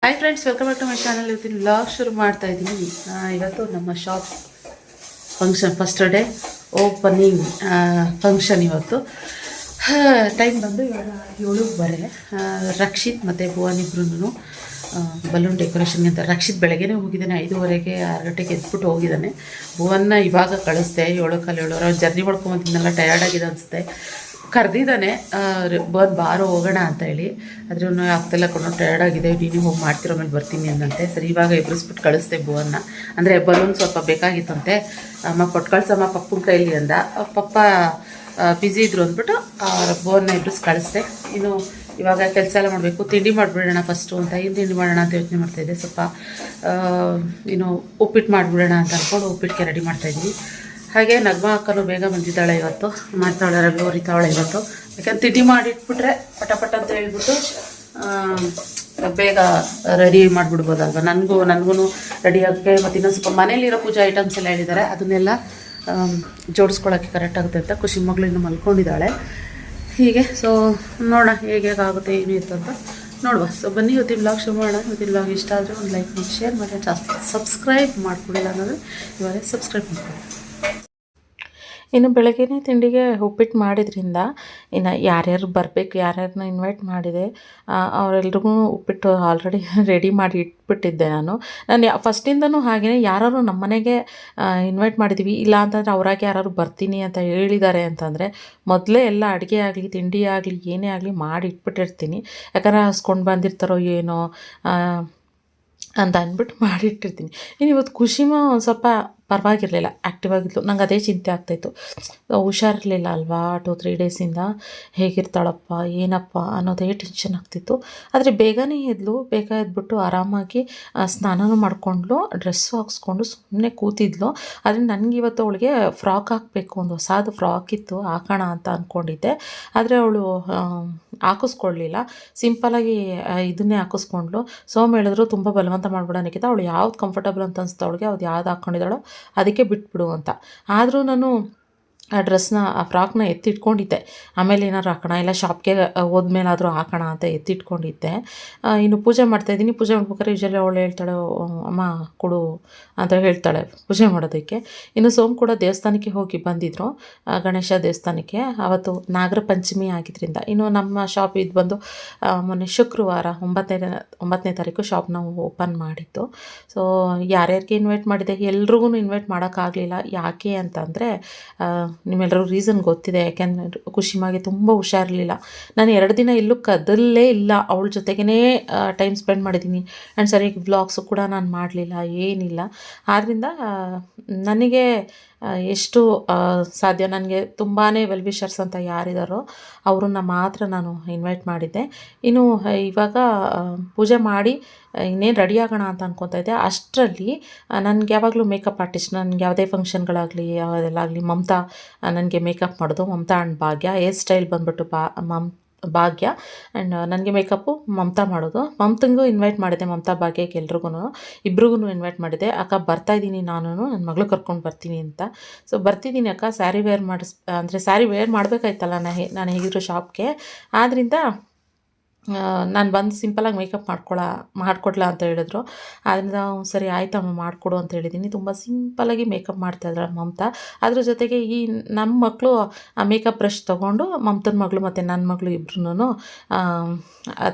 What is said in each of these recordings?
Hi friends, welcome back to my channel. ಇವತ್ತಿನ vlog ಶುರು ಮಾಡ್ತಾ ಇದ್ದೀನಿ. ಇವತ್ತು ನಮ್ಮ shop function, first day opening function. ಇವತ್ತು ಟೈಮ್ ಬಂದು ಇವಾಗ 7:15. ರಕ್ಷಿತ್ ಮತ್ತು ಭುವನ್ ಇಬ್ರು ಬಲೂನ್ ಡೆಕೋರೇಷನ್ಗೆ ಅಂತ. ರಕ್ಷಿತ್ ಬೆಳಗ್ಗೆನೇ ಹೋಗಿದ್ದಾನೆ, 5:30ಗೆ 6 ಗಂಟೆಗೆ ಎದ್ಬಿಟ್ಟು ಹೋಗಿದ್ದಾನೆ. ಭುವನ್ನ ಇವಾಗ ಕಳಿಸ್ದೆ 7:15. ಜರ್ನಿ ಮಾಡ್ಕೊಂಬಂದಿದ್ದೆಲ್ಲ ಟಯರ್ಡ್ ಆಗಿದೆ ಅನಿಸುತ್ತೆ. ಕರೆದಿದ್ದಾನೆ ಬಾರೋ ಹೋಗೋಣ ಅಂತ ಹೇಳಿ. ಆದರೆ ಅವನು ಆಗ್ತಿಲ್ಲ, ಟಯರ್ಡ್ ಆಗಿದೆ, ನೀನು ಹೋಗಿ ಮಾಡ್ತಿರೋ ಮೇಲೆ ಬರ್ತೀನಿ ಅಂದಂತೆ. ಸರಿ, ಇವಾಗ ಎಬ್ರಿಸ್ಬಿಟ್ಟು ಕಳಿಸ್ದೆ ಭುವನ್ನ. ಅಂದರೆ ಬಲೂನ್ ಸ್ವಲ್ಪ ಬೇಕಾಗಿತ್ತಂತೆ. ಅಮ್ಮ ಕೊಟ್ಟು ಕಳ್ಸಮ್ಮ ಪಪ್ಪನ ಕೈಲಿ ಅಂದ. ಪಪ್ಪ ಬ್ಯುಸಿ ಇದ್ರು ಅಂದ್ಬಿಟ್ಟು ಭುವನ್ನ ಎಬ್ರಿಸಿ ಕಳಿಸ್ದೆ. ಇನ್ನು ಇವಾಗ ಕೆಲಸ ಎಲ್ಲ ಮಾಡಬೇಕು. ತಿಂಡಿ ಮಾಡಿಬಿಡೋಣ ಫಸ್ಟು ಅಂತ. ಏನು ತಿಂಡಿ ಮಾಡೋಣ ಅಂತ ಯೋಚನೆ ಮಾಡ್ತಾಯಿದ್ದೆ. ಸ್ವಲ್ಪ ಉಪ್ಪಿಟ್ಟು ಮಾಡಿಬಿಡೋಣ ಅಂತ ಅಂದ್ಕೊಂಡು ಉಪ್ಪಿಟ್ಟಿಗೆ ರೆಡಿ ಮಾಡ್ತಾಯಿದ್ವಿ. ಹಾಗೆ ನಗ್ಮ ಅಕ್ಕನೂ ಬೇಗ ಬಂದಿದ್ದಾಳೆ ಇವತ್ತು. ಮಾಡ್ತಾಳೆ, ರವಿ ಹೊರಿತಾವಳೆ ಇವತ್ತು. ಯಾಕಂದ್ರೆ ತಿಂಡಿ ಮಾಡಿಟ್ಬಿಟ್ರೆ ಪಟ ಅಂತ ಹೇಳ್ಬಿಟ್ಟು ಬೇಗ ರೆಡಿ ಮಾಡಿಬಿಡ್ಬೋದಲ್ವ. ನನಗೂ ರೆಡಿ ಆಗೋಕ್ಕೆ. ಮತ್ತು ಇನ್ನೊಂದು ಸ್ವಲ್ಪ ಮನೇಲಿರೋ ಪೂಜಾ ಐಟಮ್ಸ್ ಎಲ್ಲ ಹೇಳಿದ್ದಾರೆ, ಅದನ್ನೆಲ್ಲ ಜೋಡಿಸ್ಕೊಳ್ಳೋಕ್ಕೆ ಕರೆಕ್ಟ್ ಆಗುತ್ತೆ ಅಂತ. ಖುಷಿ ಮಗಳು ಇನ್ನು ಮಲ್ಕೊಂಡಿದ್ದಾಳೆ. ಹೀಗೆ ಸೊ ನೋಡೋಣ ಹೇಗೆ ಆಗುತ್ತೆ, ಏನು ಇತ್ತು ಅಂತ ನೋಡುವ. ಸೊ ಬನ್ನಿ, ಇವತ್ತಿನ ವ್ಲಾಗ್ ಶುರು ಮಾಡೋಣ. ಇವತ್ತಿನ ವ್ಲಾಗ್ ಇಷ್ಟ ಆದರೆ ಒಂದು ಲೈಕ್ ಮಾಡಿ, ಶೇರ್ ಮಾಡಿ, ಸಬ್ಸ್ಕ್ರೈಬ್ ಮಾಡ್ಕೊಳ್ಳಿಲ್ಲ ಅನ್ನೋದು ಇವಾಗ ಸಬ್ಸ್ಕ್ರೈಬ್ ಮಾಡ್ಕೊಳ್ಳಿ. ಇನ್ನು ಬೆಳಗ್ಗೆನೇ ತಿಂಡಿಗೆ ಉಪ್ಪಿಟ್ಟು ಮಾಡಿದ್ರಿಂದ ಇನ್ನು ಯಾರ್ಯಾರು ಬರಬೇಕು, ಯಾರ್ಯಾರನ್ನ ಇನ್ವೈಟ್ ಮಾಡಿದೆ ಅವರೆಲ್ರಿಗೂ ಉಪ್ಪಿಟ್ಟು ಆಲ್ರೆಡಿ ರೆಡಿ ಮಾಡಿ ಇಟ್ಬಿಟ್ಟಿದ್ದೆ. ನಾನು ಫಸ್ಟಿಂದನೂ ಹಾಗೆಯೇ ಯಾರು ನಮ್ಮ ಮನೆಗೆ ಇನ್ವೈಟ್ ಮಾಡಿದ್ದೀವಿ, ಇಲ್ಲ ಅಂತಂದರೆ ಅವರಾಗೆ ಯಾರು ಬರ್ತೀನಿ ಅಂತ ಹೇಳಿದ್ದಾರೆ ಅಂತಂದರೆ ಮೊದಲೇ ಎಲ್ಲ ಅಡುಗೆ ಆಗಲಿ ತಿಂಡಿ ಆಗಲಿ ಏನೇ ಆಗಲಿ ಮಾಡಿ ಇಟ್ಬಿಟ್ಟಿರ್ತೀನಿ. ಯಾಕಂದರೆ ಹಸ್ಕೊಂಡು ಬಂದಿರ್ತಾರೋ ಏನೋ ಅಂತ ಅಂದ್ಬಿಟ್ಟು ಮಾಡಿಟ್ಟಿರ್ತೀನಿ. ಇನ್ನು ಇವತ್ತು ಖುಷಿಮಾ ಒಂದು ಸ್ವಲ್ಪ ಪರವಾಗಿರಲಿಲ್ಲ, ಆ್ಯಕ್ಟಿವ್ ಆಗಿತ್ತು. ನಂಗೆ ಅದೇ ಚಿಂತೆ ಆಗ್ತಾಯಿತ್ತು. ಹುಷಾರಿರಲಿಲ್ಲ ಅಲ್ವಾ, 2-3 ಡೇಸಿಂದ. ಹೇಗಿರ್ತಾಳಪ್ಪ ಏನಪ್ಪ ಅನ್ನೋದೇ ಟೆನ್ಷನ್ ಆಗ್ತಿತ್ತು. ಆದರೆ ಬೇಗನೆ ಬೇಗ ಎದ್ಬಿಟ್ಟು ಆರಾಮಾಗಿ ಸ್ನಾನನೂ ಮಾಡಿಕೊಂಡ್ಲು, ಡ್ರೆಸ್ಸು ಹಾಕ್ಸ್ಕೊಂಡು ಸುಮ್ಮನೆ ಕೂತಿದ್ಲು. ಆದರೆ ನನಗೆ ಇವತ್ತು ಅವಳಿಗೆ ಫ್ರಾಕ್ ಹಾಕಬೇಕು, ಒಂದು ಹೊಸದು ಫ್ರಾಕ್ ಇತ್ತು, ಹಾಕೋಣ ಅಂತ ಅಂದ್ಕೊಂಡಿದ್ದೆ. ಆದರೆ ಅವಳು ಹಾಕಿಸ್ಕೊಳ್ಳಲಿಲ್ಲ, ಸಿಂಪಲಾಗಿ ಇದನ್ನೇ ಹಾಕಿಸ್ಕೊಂಡ್ಲು. ಸೋಮ್ ಹೇಳಿದ್ರು ತುಂಬ ಬಲವಂತ ಮಾಡ್ಬಿಡ ನಿಖಿತ, ಅವಳು ಯಾವ್ದು ಕಂಫರ್ಟಬಲ್ ಅಂತ ಅನಿಸ್ತಾ ಅವಳಿಗೆ ಅದು ಯಾವ್ದು ಹಾಕ್ಕೊಂಡಿದ್ದಾಳೋ ಅದಕ್ಕೆ ಬಿಟ್ಬಿಡು ಅಂತ. ಆದರೂ ನಾನು ಆ ಡ್ರೆಸ್ನ, ಆ ಫ್ರಾಕ್ನ ಎತ್ತಿಟ್ಕೊಂಡಿದ್ದೆ. ಆಮೇಲೆ ಏನಾದ್ರು ಹಾಕೋಣ, ಇಲ್ಲ ಶಾಪ್ಗೆ ಹೋದ್ಮೇಲಾದರೂ ಹಾಕೋಣ ಅಂತ ಎತ್ತಿಟ್ಕೊಂಡಿದ್ದೆ. ಇನ್ನು ಪೂಜೆ ಮಾಡ್ತಾಯಿದ್ದೀನಿ. ಪೂಜೆ ಮಾಡ್ಬೇಕಾದ್ರೆ ಯೂಶಲಿ ಅವಳು ಹೇಳ್ತಾಳೆ, ಅಮ್ಮ ಕೊಡು ಅಂತ ಹೇಳ್ತಾಳೆ ಪೂಜೆ ಮಾಡೋದಕ್ಕೆ. ಇನ್ನು ಸೋಮ್ ಕೂಡ ದೇವಸ್ಥಾನಕ್ಕೆ ಹೋಗಿ ಬಂದಿದ್ದರು, ಗಣೇಶ ದೇವಸ್ಥಾನಕ್ಕೆ. ಅವತ್ತು ನಾಗರ ಪಂಚಮಿ ಆಗಿದ್ದರಿಂದ. ಇನ್ನು ನಮ್ಮ ಶಾಪ್ ಇದು ಬಂದು ಮೊನ್ನೆ ಶುಕ್ರವಾರ 9ನೇ ತಾರೀಕು ಶಾಪ್ ನಾವು ಓಪನ್ ಮಾಡಿದ್ದು. ಸೊ ಯಾರ್ಯಾರಿಗೆ ಇನ್ವೈಟ್ ಮಾಡಿದೆ, ಎಲ್ರಿಗೂ ಇನ್ವೈಟ್ ಮಾಡೋಕ್ಕಾಗಲಿಲ್ಲ. ಯಾಕೆ ಅಂತಂದರೆ ನಿಮ್ಮೆಲ್ಲರೂ ರೀಸನ್ ಗೊತ್ತಿದೆ. ಯಾಕೆಂದರೆ ಖುಷಿಮಾಗೆ ತುಂಬ ಹುಷಾರಿರಲಿಲ್ಲ. ನಾನು 2 ದಿನ ಎಲ್ಲೂ ಕದಲ್ಲೇ ಇಲ್ಲ, ಅವಳ ಜೊತೆಗೇ ಟೈಮ್ ಸ್ಪೆಂಡ್ ಮಾಡಿದ್ದೀನಿ. ಆ್ಯಂಡ್ ಸರಿಯಾಗಿ ವ್ಲಾಗ್ಸು ಕೂಡ ನಾನು ಮಾಡಲಿಲ್ಲ, ಏನಿಲ್ಲ. ಆದ್ದರಿಂದ ನನಗೆ ಎಷ್ಟು ಸಾಧ್ಯ, ನನಗೆ ತುಂಬಾ ವೆಲ್ ವಿಷರ್ಸ್ ಅಂತ ಯಾರಿದ್ದಾರೋ ಅವ್ರನ್ನ ಮಾತ್ರ ನಾನು ಇನ್ವೈಟ್ ಮಾಡಿದ್ದೆ. ಇನ್ನು ಇವಾಗ ಪೂಜೆ ಮಾಡಿ ಇನ್ನೇನು ರೆಡಿ ಆಗೋಣ ಅಂತ ಅನ್ಕೊತಾ ಇದ್ದೆ. ಅಷ್ಟರಲ್ಲಿ ನನಗೆ ಯಾವಾಗಲೂ ಮೇಕಪ್ ಆರ್ಟಿಸ್ಟ್, ನನಗೆ ಯಾವುದೇ ಫಂಕ್ಷನ್ಗಳಾಗಲಿ ಯಾವುದೆಲ್ಲಾಗಲಿ ಮಮತಾ ನನಗೆ ಮೇಕಪ್ ಮಾಡೋದು. Mamata and Bhagya. Hair style ಬಂದುಬಿಟ್ಟು ಭಾಗ್ಯ, ಆ್ಯಂಡ್ ನನಗೆ ಮೇಕಪ್ಪು ಮಮತಾ ಮಾಡೋದು. ಮಮತಂಗೂ ಇನ್ವೈಟ್ ಮಾಡಿದೆ, ಮಮತಾ ಭಾಗ್ಯಕ್ಕೆ ಎಲ್ರಿಗೂ ಇಬ್ರಿಗೂ ಇನ್ವೈಟ್ ಮಾಡಿದೆ. ಅಕ್ಕ ಬರ್ತಾಯಿದ್ದೀನಿ, ನಾನು ನನ್ನ ಮಗಳು ಕರ್ಕೊಂಡು ಬರ್ತೀನಿ ಅಂತ. ಸೊ ಬರ್ತಿದ್ದೀನಿ ಅಕ್ಕ, ಸ್ಯಾರಿ ವೇರ್ ಅಂದರೆ ಸ್ಯಾರಿ ವೇರ್ ಮಾಡಬೇಕಾಯ್ತಲ್ಲ ನಾನು ಹೇಗಿದ್ರು ಶಾಪ್ಗೆ. ಆದ್ದರಿಂದ ನಾನು ಬಂದು ಸಿಂಪಲಾಗಿ ಮೇಕಪ್ ಮಾಡಿಕೊಡ್ಲಾ ಅಂತ ಹೇಳಿದ್ರು. ಆದ್ದರಿಂದ ಸರಿ ಆಯ್ತಮ್ಮ ಮಾಡಿಕೊಡು ಅಂತ ಹೇಳಿದ್ದೀನಿ. ತುಂಬ ಸಿಂಪಲಾಗಿ ಮೇಕಪ್ ಮಾಡ್ತಾಯಿದ್ರು ಮಮತಾ. ಅದ್ರ ಜೊತೆಗೆ ಈ ನಮ್ಮ ಮಕ್ಕಳು ಆ ಮೇಕಪ್ ಬ್ರಷ್ ತೊಗೊಂಡು, ಮಮತನ ಮಗಳು ಮತ್ತು ನನ್ನ ಮಗಳು ಇಬ್ರು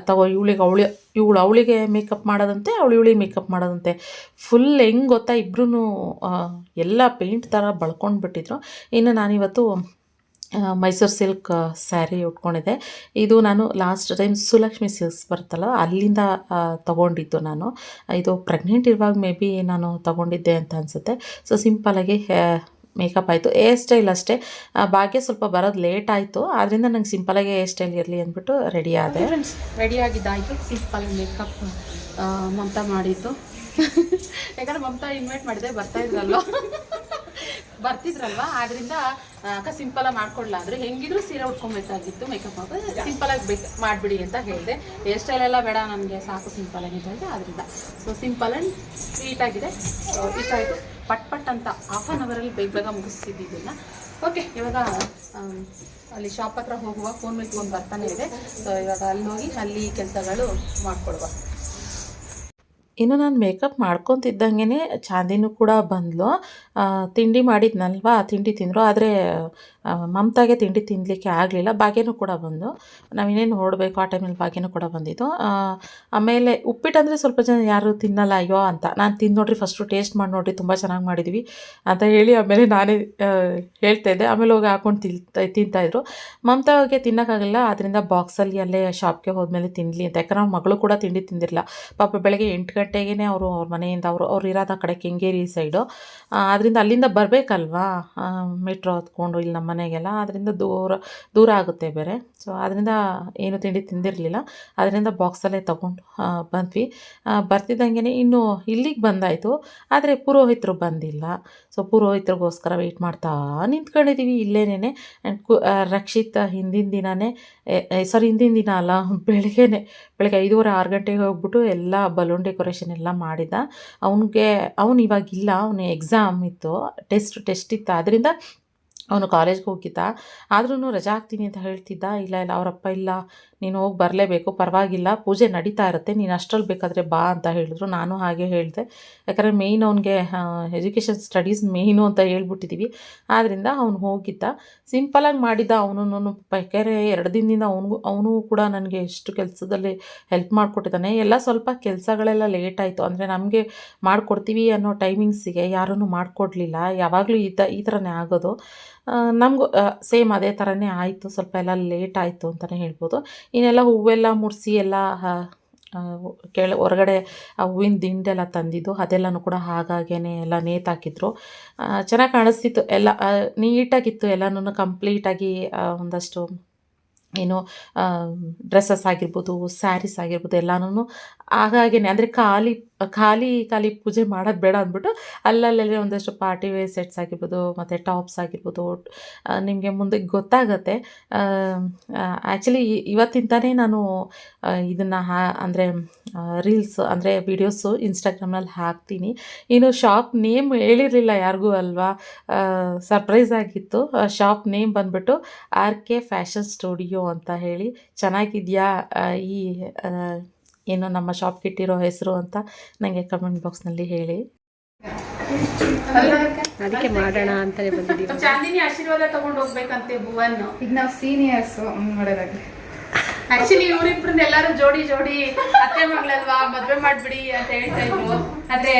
ಅವಳಿಗೆ ಮೇಕಪ್ ಮಾಡೋದಂತೆ, ಇವಳಿಗೆ ಮೇಕಪ್ ಮಾಡೋದಂತೆ. ಫುಲ್ ಹೆಂಗೆ ಗೊತ್ತಾ, ಇಬ್ರು ಎಲ್ಲ ಪೇಂಟ್ ಥರ ಬಳ್ಕೊಂಡ್ಬಿಟ್ಟಿದ್ರು. ಇನ್ನು ನಾನಿವತ್ತು ಮೈಸೂರು ಸಿಲ್ಕ್ ಸ್ಯಾರಿ ಉಟ್ಕೊಂಡಿದ್ದೆ. ಇದು ನಾನು ಲಾಸ್ಟ್ ಟೈಮ್ ಸುಲಕ್ಷ್ಮಿ ಸಿಲ್ಕ್ಸ್ ಬರುತ್ತಲ್ಲ, ಅಲ್ಲಿಂದ ತೊಗೊಂಡಿದ್ದು ನಾನು. ಇದು ಪ್ರೆಗ್ನೆಂಟ್ ಇರುವಾಗ ಮೇ ಬಿ ನಾನು ತೊಗೊಂಡಿದ್ದೆ ಅಂತ ಅನಿಸುತ್ತೆ. ಸೊ ಸಿಂಪಲಾಗಿ ಮೇಕಪ್ ಆಯಿತು. ಹೇರ್ ಸ್ಟೈಲ್ ಅಷ್ಟೇ, ಭಾಗ್ಯ ಸ್ವಲ್ಪ ಬರೋದು ಲೇಟ್ ಆಯಿತು, ಆದ್ದರಿಂದ ನಂಗೆ ಸಿಂಪಲಾಗಿ ಹೇರ್ ಸ್ಟೈಲ್ ಇರಲಿ ಅಂದ್ಬಿಟ್ಟು ರೆಡಿ ಆದೆ. ಫ್ರೆಂಡ್ಸ್, ರೆಡಿ ಆಗಿದ್ದಾಯಿತು. ಸಿಂಪಲ್ ಮೇಕಪ್ ಮಮತಾ ಮಾಡಿದ್ದು. ಯಾಕಂದರೆ ಮಮತಾ ಇನ್ವೈಟ್ ಮಾಡಿದೆ, ಬರ್ತಿದ್ರಲ್ವ, ಆದ್ದರಿಂದ ಅಕ್ಕ ಸಿಂಪಲಾಗಿ ಮಾಡ್ಕೊಡ್ಲ ಅಂದರೆ ಹೆಂಗಿದ್ರು ಸೀರೆ ಉಟ್ಕೊಬೇಕಾಗಿತ್ತು. ಮೇಕಪ್ ಮಾಡೋದು ಸಿಂಪಲಾಗಿ ಮಾಡಿಬಿಡಿ ಅಂತ ಹೇಳಿದೆ. ಹೇರ್ ಸ್ಟೈಲ್ ಎಲ್ಲ ಬೇಡ ನನಗೆ, ಸಾಕು ಸಿಂಪಲಾಗಿ ಅಂತ ಹೇಳಿದೆ. ಆದ್ದರಿಂದ ಸೊ ಸಿಂಪಲ್ ಆ್ಯಂಡ್ ಸ್ವೀಟಾಗಿದೆ. ಇಷ್ಟ ಆಯಿತು. ಪಟ್ ಅಂತ 1/2 ಅವರಲ್ಲಿ ಬೇಗ ಮುಗಿಸಿದ್ದಿದ್ದನ್ನು. ಓಕೆ, ಇವಾಗ ಅಲ್ಲಿ ಶಾಪ್ ಹತ್ರ ಹೋಗುವ, ಫೋನ್ ಮೇಲೆ ಬರ್ತಾನೆ ಇದೆ. ಸೊ ಇವಾಗ ಅಲ್ಲಿ ಹೋಗಿ ಅಲ್ಲಿ ಕೆಲಸಗಳು ಮಾಡಿಕೊಡುವ. ಇನ್ನು ನಾನು ಮೇಕಪ್ ಮಾಡ್ಕೊತಿದ್ದಂಗೆ ಚಾಂದಿನೂ ಕೂಡ ಬಂದಳು. ತಿಂಡಿ ಮಾಡಿದ್ನಲ್ವಾ, ತಿಂಡಿ ತಿಂದರು. ಆದರೆ ಮಮತಾಗೆ ತಿಂಡಿ ತಿನ್ನಲಿಕ್ಕೆ ಆಗಲಿಲ್ಲ. ಭಾಗ್ಯನೂ ಕೂಡ ಬಂದು, ನಾವಿನ್ನೇನು ಹೊರಡಬೇಕು ಆ ಟೈಮಲ್ಲಿ ಭಾಗ್ಯನೂ ಕೂಡ ಬಂದಿದ್ದು. ಆಮೇಲೆ ಉಪ್ಪಿಟ್ಟಂದರೆ ಸ್ವಲ್ಪ ಜನ ಯಾರು ತಿನ್ನಲ್ಲ ಅಯ್ಯೋ ಅಂತ. ನಾನು ತಿಂದು ನೋಡ್ರಿ, ಫಸ್ಟು ಟೇಸ್ಟ್ ಮಾಡಿ ನೋಡಿರಿ, ತುಂಬ ಚೆನ್ನಾಗಿ ಮಾಡಿದ್ವಿ ಅಂತ ಹೇಳಿ ಆಮೇಲೆ ನಾನೇ ಹೇಳ್ತಾಯಿದ್ದೆ. ಆಮೇಲೆ ಹೋಗಿ ಹಾಕ್ಕೊಂಡು ತಿಂತಾಯಿದ್ರು. ಮಮತಾಗೆ ತಿನ್ನೋಕ್ಕಾಗಲ್ಲ, ಅದರಿಂದ ಬಾಕ್ಸಲ್ಲಿ ಅಲ್ಲೇ ಶಾಪ್ಗೆ ಹೋದ್ಮೇಲೆ ತಿನ್ನಲಿ ಅಂತ. ಯಾಕಂದ್ರೆ ಅವ್ರ ಮಗಳು ಕೂಡ ತಿಂಡಿ ತಿಂದಿರಲಿಲ್ಲ. ಪಾಪ ಬೆಳಗ್ಗೆ 8 ಗಂಟೆಗೇ ಅವ್ರ ಮನೆಯಿಂದ ಅವ್ರು ಇರೋದು ಆ ಕಡೆ ಕೆಂಗೇರಿ ಸೈಡು. ಅದರಿಂದ ಅಲ್ಲಿಂದ ಬರಬೇಕಲ್ವಾ ಮೆಟ್ರೋ ಹತ್ಕೊಂಡು ಇಲ್ಲಿ ನಮ್ಮ ಮನೆಗೆಲ್ಲ. ಅದರಿಂದ ದೂರ ಆಗುತ್ತೆ ಬೇರೆ. ಸೊ ಅದರಿಂದ ಏನು ತಿಂಡಿ ತಿಂದಿರಲಿಲ್ಲ. ಅದರಿಂದ ಬಾಕ್ಸಲ್ಲೇ ತೊಗೊಂಡು ಬಂದ್ವಿ. ಬರ್ತಿದ್ದಂಗೆ ಇನ್ನು ಇಲ್ಲಿಗೆ ಬಂದಾಯಿತು. ಆದರೆ ಪುರೋಹಿತರು ಬಂದಿಲ್ಲ. ಸೊ ಪುರೋಹಿತರಿಗೋಸ್ಕರ ವೆಯ್ಟ್ ಮಾಡ್ತಾ ನಿಂತ್ಕೊಂಡಿದ್ದೀವಿ ಇಲ್ಲೇನೆ. ಆ್ಯಂಡ್ ರಕ್ಷಿತ್ ಹಿಂದಿನ ದಿನ ಅಲ್ಲ, ಬೆಳಗ್ಗೆ 5:30-6 ಗಂಟೆಗೆ ಹೋಗ್ಬಿಟ್ಟು ಎಲ್ಲ ಬಲೂನ್ ಡೆಕೋರೇಷನ್ ಎಲ್ಲ ಮಾಡಿದ್ದ. ಅವನು ಇವಾಗಿಲ್ಲ, ಅವನು ಎಕ್ಸಾಮ್ ಇತ್ತು, ಟೆಸ್ಟ್ ಇತ್ತು. ಆದ್ದರಿಂದ ಅವನು ಕಾಲೇಜ್ಗೆ ಹೋಗಿದ್ದ. ಆದ್ರೂ ರಜಾ ಹಾಕ್ತೀನಿ ಅಂತ ಹೇಳ್ತಿದ್ದ. ಇಲ್ಲ ಅವರಪ್ಪ ಇಲ್ಲ, ನೀನು ಹೋಗಿ ಬರಲೇಬೇಕು, ಪರವಾಗಿಲ್ಲ, ಪೂಜೆ ನಡೀತಾ ಇರುತ್ತೆ, ನೀನು ಅಷ್ಟರಲ್ಲಿ ಬೇಕಾದರೆ ಬಾ ಅಂತ ಹೇಳಿದ್ರು. ನಾನು ಹಾಗೆ ಹೇಳಿದೆ. ಯಾಕಂದರೆ ಮೇಯ್ನ್ ಅವನಿಗೆ ಎಜುಕೇಷನ್ ಸ್ಟಡೀಸ್ ಮೇಯ್ನು ಅಂತ ಹೇಳ್ಬಿಟ್ಟಿದ್ದೀವಿ. ಆದ್ದರಿಂದ ಅವನು ಹೋಗಿದ್ದ, ಸಿಂಪಲಾಗಿ ಮಾಡಿದ್ದ. ಅವನು ಯಾಕೆಂದರೆ 2 ದಿನದಿಂದ ಅವನು ಕೂಡ ನನಗೆ ಎಷ್ಟು ಕೆಲಸದಲ್ಲಿ ಹೆಲ್ಪ್ ಮಾಡಿಕೊಟ್ಟಿದ್ದಾನೆ. ಎಲ್ಲ ಸ್ವಲ್ಪ ಕೆಲಸಗಳೆಲ್ಲ ಲೇಟ್ ಆಯಿತು. ಅಂದರೆ ನಮಗೆ ಮಾಡಿಕೊಡ್ತೀವಿ ಅನ್ನೋ ಟೈಮಿಂಗ್ಸಿಗೆ ಯಾರೂ ಮಾಡಿಕೊಡ್ಲಿಲ್ಲ. ಯಾವಾಗಲೂ ಈ ಥರನೇ ಆಗೋದು. ನಮಗೂ ಸೇಮ್ ಅದೇ ಥರನೇ ಆಯಿತು. ಸ್ವಲ್ಪ ಎಲ್ಲ ಲೇಟ್ ಆಯಿತು ಅಂತಲೇ ಹೇಳ್ಬೋದು. ಇನ್ನೆಲ್ಲ ಹೂವೆಲ್ಲ ಮುಡಿಸಿ ಎಲ್ಲ ಹೊರಗಡೆ ಆ ಹೂವಿನ ದಿಂಡೆಲ್ಲ ತಂದಿದ್ದು ಅದೆಲ್ಲನೂ ಕೂಡ ಹಾಗೇನೆ ಎಲ್ಲ ನೇತಾಕಿದ್ರು. ಚೆನ್ನಾಗಿ ಕಾಣಿಸ್ತಿತ್ತು, ಎಲ್ಲ ನೀಟಾಗಿತ್ತು. ಎಲ್ಲನೂ ಕಂಪ್ಲೀಟಾಗಿ ಒಂದಷ್ಟು ಏನು ಡ್ರೆಸ್ಸಸ್ ಆಗಿರ್ಬೋದು, ಸ್ಯಾರೀಸ್ ಆಗಿರ್ಬೋದು, ಎಲ್ಲನೂ ಹಾಗೇನೆ. ಅಂದರೆ ಖಾಲಿ ಪೂಜೆ ಮಾಡೋದು ಬೇಡ ಅಂದ್ಬಿಟ್ಟು ಅಲ್ಲಲ್ಲೇ ಒಂದಷ್ಟು ಪಾರ್ಟಿ ವೇರ್ ಸೆಟ್ಸ್ ಆಗಿರ್ಬೋದು, ಮತ್ತು ಟಾಪ್ಸ್ ಆಗಿರ್ಬೋದು, ನಿಮಗೆ ಮುಂದೆ ಗೊತ್ತಾಗತ್ತೆ. ಆ್ಯಕ್ಚುಲಿ ಇವತ್ತಿಂದನೇ ನಾನು ಇದನ್ನು ಅಂದರೆ ರೀಲ್ಸ್ ಅಂದರೆ ವೀಡಿಯೋಸು ಇನ್ಸ್ಟಾಗ್ರಾಮ್ನಲ್ಲಿ ಹಾಕ್ತೀನಿ. ಇನ್ನು ಶಾಪ್ ನೇಮ್ ಹೇಳಿರಲಿಲ್ಲ ಯಾರಿಗೂ ಅಲ್ವಾ, ಸರ್ಪ್ರೈಸ್ ಆಗಿತ್ತು. ಶಾಪ್ ನೇಮ್ ಬಂದುಬಿಟ್ಟು RK ಫ್ಯಾಷನ್ ಸ್ಟುಡಿಯೋ ಅಂತ ಹೇಳಿ. ಚೆನ್ನಾಗಿದೆಯಾ ಈ ಏನು ನಮ್ಮ ಶಾಪ್ಗೆ ಇಟ್ಟಿರೋ ಹೆಸರು ಅಂತ ನನಗೆ ಕಮೆಂಟ್ ಬಾಕ್ಸ್ನಲ್ಲಿ ಹೇಳಿ. ಅದಕ್ಕೆ ಮಾಡೋಣ ಅಂತಾನೆ ಬಂದಿದ್ದೀವಿ. ಚಾಂದಿನಿ ಆಶೀರ್ವಾದ ತಗೊಂಡು ಹೋಗ್ಬೇಕಂತೆ ಭುವನ್. ಈಗ ನಾವು ಸೀನಿಯರ್ಸ್ ಮಾಡೋದಾಗ್ಲಿ. ಆಕ್ಚುಲಿ ಇವರಿಬ್ರನ್ನ ಎಲ್ಲಾರು ಜೋಡಿ ಅತ್ತೆ ಮಗಳಲ್ವಾ, ಮದ್ವೆ ಮಾಡ್ಬಿಡಿ ಅಂತ ಹೇಳ್ತಾ ಇದ್ರು. ಆದ್ರೆ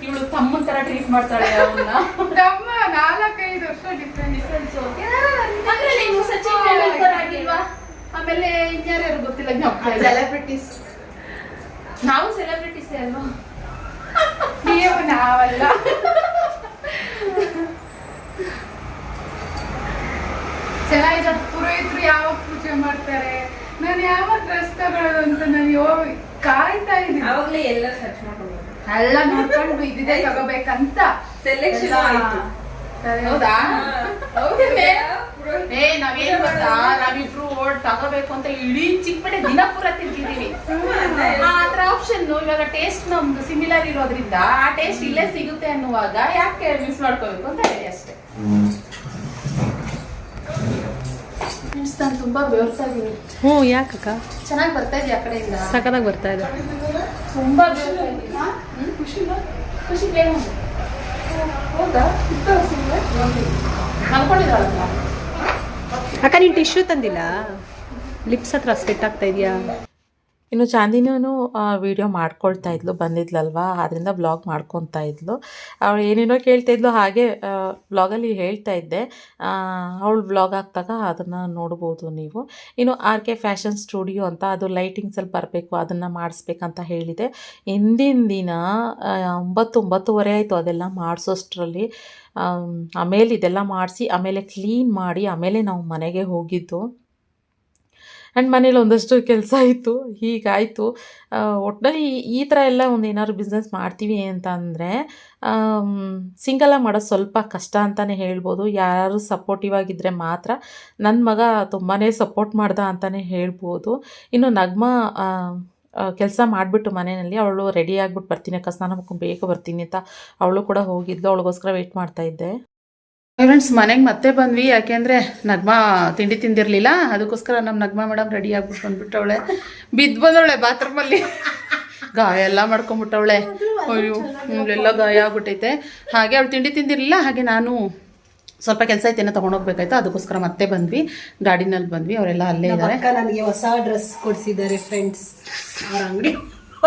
ಇವಳು ತಮ್ಮನ ತರ ಟ್ರೀಟ್ ಮಾಡ್ತಾಳೆ ಅವನ್ನ. ತಮ್ಮ 4-5 ವರ್ಷ ಡಿಫ್ರೆನ್ಸ್. ಸಚಿನ್ ತೆಂಡೂಲ್ಕರ್ ಆಗಿಲ್ವಾ? ಆಮೇಲೆ ಇನ್ಯಾರ್ಯಾರು ಗೊತ್ತಿಲ್ಲ, ಸೆಲೆಬ್ರಿಟೀಸ್. ನಾವು ಸೆಲೆಬ್ರಿಟೀಸ್ ಅಲ್ವಾ? ನೀವು ನಾವಲ್ಲ. ಚೆನ್ನಾಗಿದೆ. ಪುರೋಹಿತರು ಯಾವಾಗ ಪೂಜೆ ಮಾಡ್ತಾರೆ, ನಾನು ಯಾವಾಗ ಡ್ರೆಸ್ ತಗೊಳ್ಳೋದು ಅಂತ ನಾನು ಕಾಯ್ತಾ ಇದ್ದೀನಿ. ಅವಾಗಲೇ ಎಲ್ಲ ಸರ್ಚ್ ಮಾಡ್ಕೊಂಡು ಎಲ್ಲ ನೋಡ್ಕೊಂಡು ಇದಿದೆ ತಗೋಬೇಕಂತ ಸೆಲೆಕ್ಷನ್ ಆಯ್ತು. ಹೌದಾ? ನಾವೇನ್ ಗೊತ್ತಾ, ನಾವಿಬ್ರು ತಗೋಬೇಕು ಅಂತ ಇಡೀ ಚಿಕ್ಕಪೇಟೆ ದಿನ ಪೂರ ತಿಂತಿದೀವಿ. ಅದ್ರ ಆಪ್ಷನ್ ಇವಾಗ ಟೇಸ್ಟ್ ನಮ್ದು ಸಿಮಿಲರ್ ಇರೋದ್ರಿಂದ ಆ ಟೇಸ್ಟ್ ಇಲ್ಲೇ ಸಿಗುತ್ತೆ ಅನ್ನುವಾಗ ಯಾಕೆ ಮಿಸ್ ಮಾಡ್ಕೋಬೇಕು ಅಂತ ಹೇಳಿ ಅಷ್ಟೇ. ನಾನು ತುಂಬಾ ಬೆವರ್ತಾ ಇದೀನಿ. ಯಾಕಕ್ಕ? ಚೆನ್ನಾಗಿ ಬರ್ತಾ ಇದೆಯಾ ಆ ಕಡೆಯಿಂದ? ಸಖತ್ತಾಗಿ ಬರ್ತಾ ಇದೆ. ತುಂಬಾ ಬೆವರ್ತಾ ಇದೀನಿ. ಖುಷಿ ಬೇಗ ಹೌದಾ? ಅನ್ಕೊಂಡಿದ್ದಾಳಲ್ಲ ಅಕ್ಕ, ನೀನು ಟಿಶ್ಯೂ ತಂದಿಲ್ಲ? ಲಿಪ್ಸ್ ಹತ್ರ ಸ್ವೆಟ್ ಆಗ್ತಾ ಇದೆಯಾ? ಇನ್ನು ಚಾಂದಿನೂ ವೀಡಿಯೋ ಮಾಡ್ಕೊಳ್ತಾ ಇದ್ಲು, ಬಂದಿದ್ಲಲ್ವಾ, ಅದರಿಂದ ಬ್ಲಾಗ್ ಮಾಡ್ಕೊತಾ ಇದ್ಲು. ಅವಳು ಏನೇನೋ ಕೇಳ್ತಾ ಇದ್ಲು, ಹಾಗೆ ಬ್ಲಾಗಲ್ಲಿ ಹೇಳ್ತಾ ಇದ್ದೆ. ಅವಳು ಬ್ಲಾಗ್ ಹಾಕ್ದಾಗ ಅದನ್ನು ನೋಡ್ಬೋದು ನೀವು. ಇನ್ನು RK ಫ್ಯಾಷನ್ ಸ್ಟುಡಿಯೋ ಅಂತ, ಅದು ಲೈಟಿಂಗ್ಸಲ್ಲಿ ಬರಬೇಕು, ಅದನ್ನು ಮಾಡಿಸ್ಬೇಕಂತ ಹೇಳಿದೆ. ಹಿಂದಿನ ದಿನ 9-9:30 ಆಯಿತು ಅದೆಲ್ಲ ಮಾಡಿಸೋಷ್ಟರಲ್ಲಿ. ಆಮೇಲೆ ಇದೆಲ್ಲ ಮಾಡಿಸಿ ಆಮೇಲೆ ಕ್ಲೀನ್ ಮಾಡಿ ಆಮೇಲೆ ನಾವು ಮನೆಗೆ ಹೋಗಿದ್ದು. ಆ್ಯಂಡ್ ಮನೇಲಿ ಒಂದಷ್ಟು ಕೆಲಸ ಇತ್ತು, ಹೀಗಾಯಿತು. ಒಟ್ಟಿನಲ್ಲಿ ಈ ಥರ ಎಲ್ಲ ಒಂದು ಏನಾದ್ರು ಬಿಸ್ನೆಸ್ ಮಾಡ್ತೀವಿ ಅಂತ ಅಂದರೆ ಸಿಂಗಲಾಗಿ ಮಾಡೋದು ಸ್ವಲ್ಪ ಕಷ್ಟ ಅಂತಲೇ ಹೇಳ್ಬೋದು. ಯಾರು ಸಪೋರ್ಟಿವ್ ಆಗಿದ್ದರೆ ಮಾತ್ರ. ನನ್ನ ಮಗ ತುಂಬಾ ಸಪೋರ್ಟ್ ಮಾಡ್ದ ಅಂತಲೇ ಹೇಳ್ಬೋದು. ಇನ್ನು ನಗ್ಮಾ ಕೆಲಸ ಮಾಡಿಬಿಟ್ಟು ಮನೆಯಲ್ಲಿ ಅವಳು ರೆಡಿ ಆಗಿಬಿಟ್ಟು ಬರ್ತೀನಿ ಅಕ್ಕ, ಸ್ನಾನ ಮಾಡ್ಕೊಂಡು ಬೇಗ ಬರ್ತೀನಿ ಅಂತ ಅವಳು ಕೂಡ ಹೋಗಿದ್ಲು. ಅವಳಿಗೋಸ್ಕರ ವೆಯ್ಟ್ ಮಾಡ್ತಾಯಿದ್ದೆ. ಫ್ರೆಂಡ್ಸ್, ಮನೆಗೆ ಮತ್ತೆ ಬಂದ್ವಿ. ಯಾಕೆಂದರೆ ನಗ್ಮಾ ತಿಂಡಿ ತಿಂದಿರಲಿಲ್ಲ, ಅದಕ್ಕೋಸ್ಕರ ನಮ್ಮ ನಗ್ಮಾ ಮೇಡಮ್ ರೆಡಿ ಆಗ್ಬಿಟ್ಟು ಬಂದ್ಬಿಟ್ಟು ಅವಳೆ ಬಿದ್ದು ಬಂದವಳೆ ಬಾತ್ರೂಮಲ್ಲಿ. ಗಾಯ ಎಲ್ಲ ಮಾಡ್ಕೊಂಬಿಟ್ಟವಳೆ. ಅಯ್ಯೋ ಎಲ್ಲ ಗಾಯ ಆಗ್ಬಿಟ್ಟೈತೆ. ಹಾಗೆ ಅವಳು ತಿಂಡಿ ತಿಂದಿರಲಿಲ್ಲ. ಹಾಗೆ ನಾನು ಸ್ವಲ್ಪ ಕೆಲಸ ಐತೆ ತೊಗೊಂಡೋಗ್ಬೇಕಾಯ್ತು, ಅದಕ್ಕೋಸ್ಕರ ಮತ್ತೆ ಬಂದ್ವಿ, ಗಾಡಿನಲ್ಲಿ ಬಂದ್ವಿ. ಅವರೆಲ್ಲ ಅಲ್ಲೇ ಇದ್ದಾರೆ. ನನಗೆ ಹೊಸ ಡ್ರೆಸ್ ಕೊಡಿಸಿದ್ದಾರೆ ಫ್ರೆಂಡ್ಸ್. ಅವ್ರ ಅಂಗಡಿ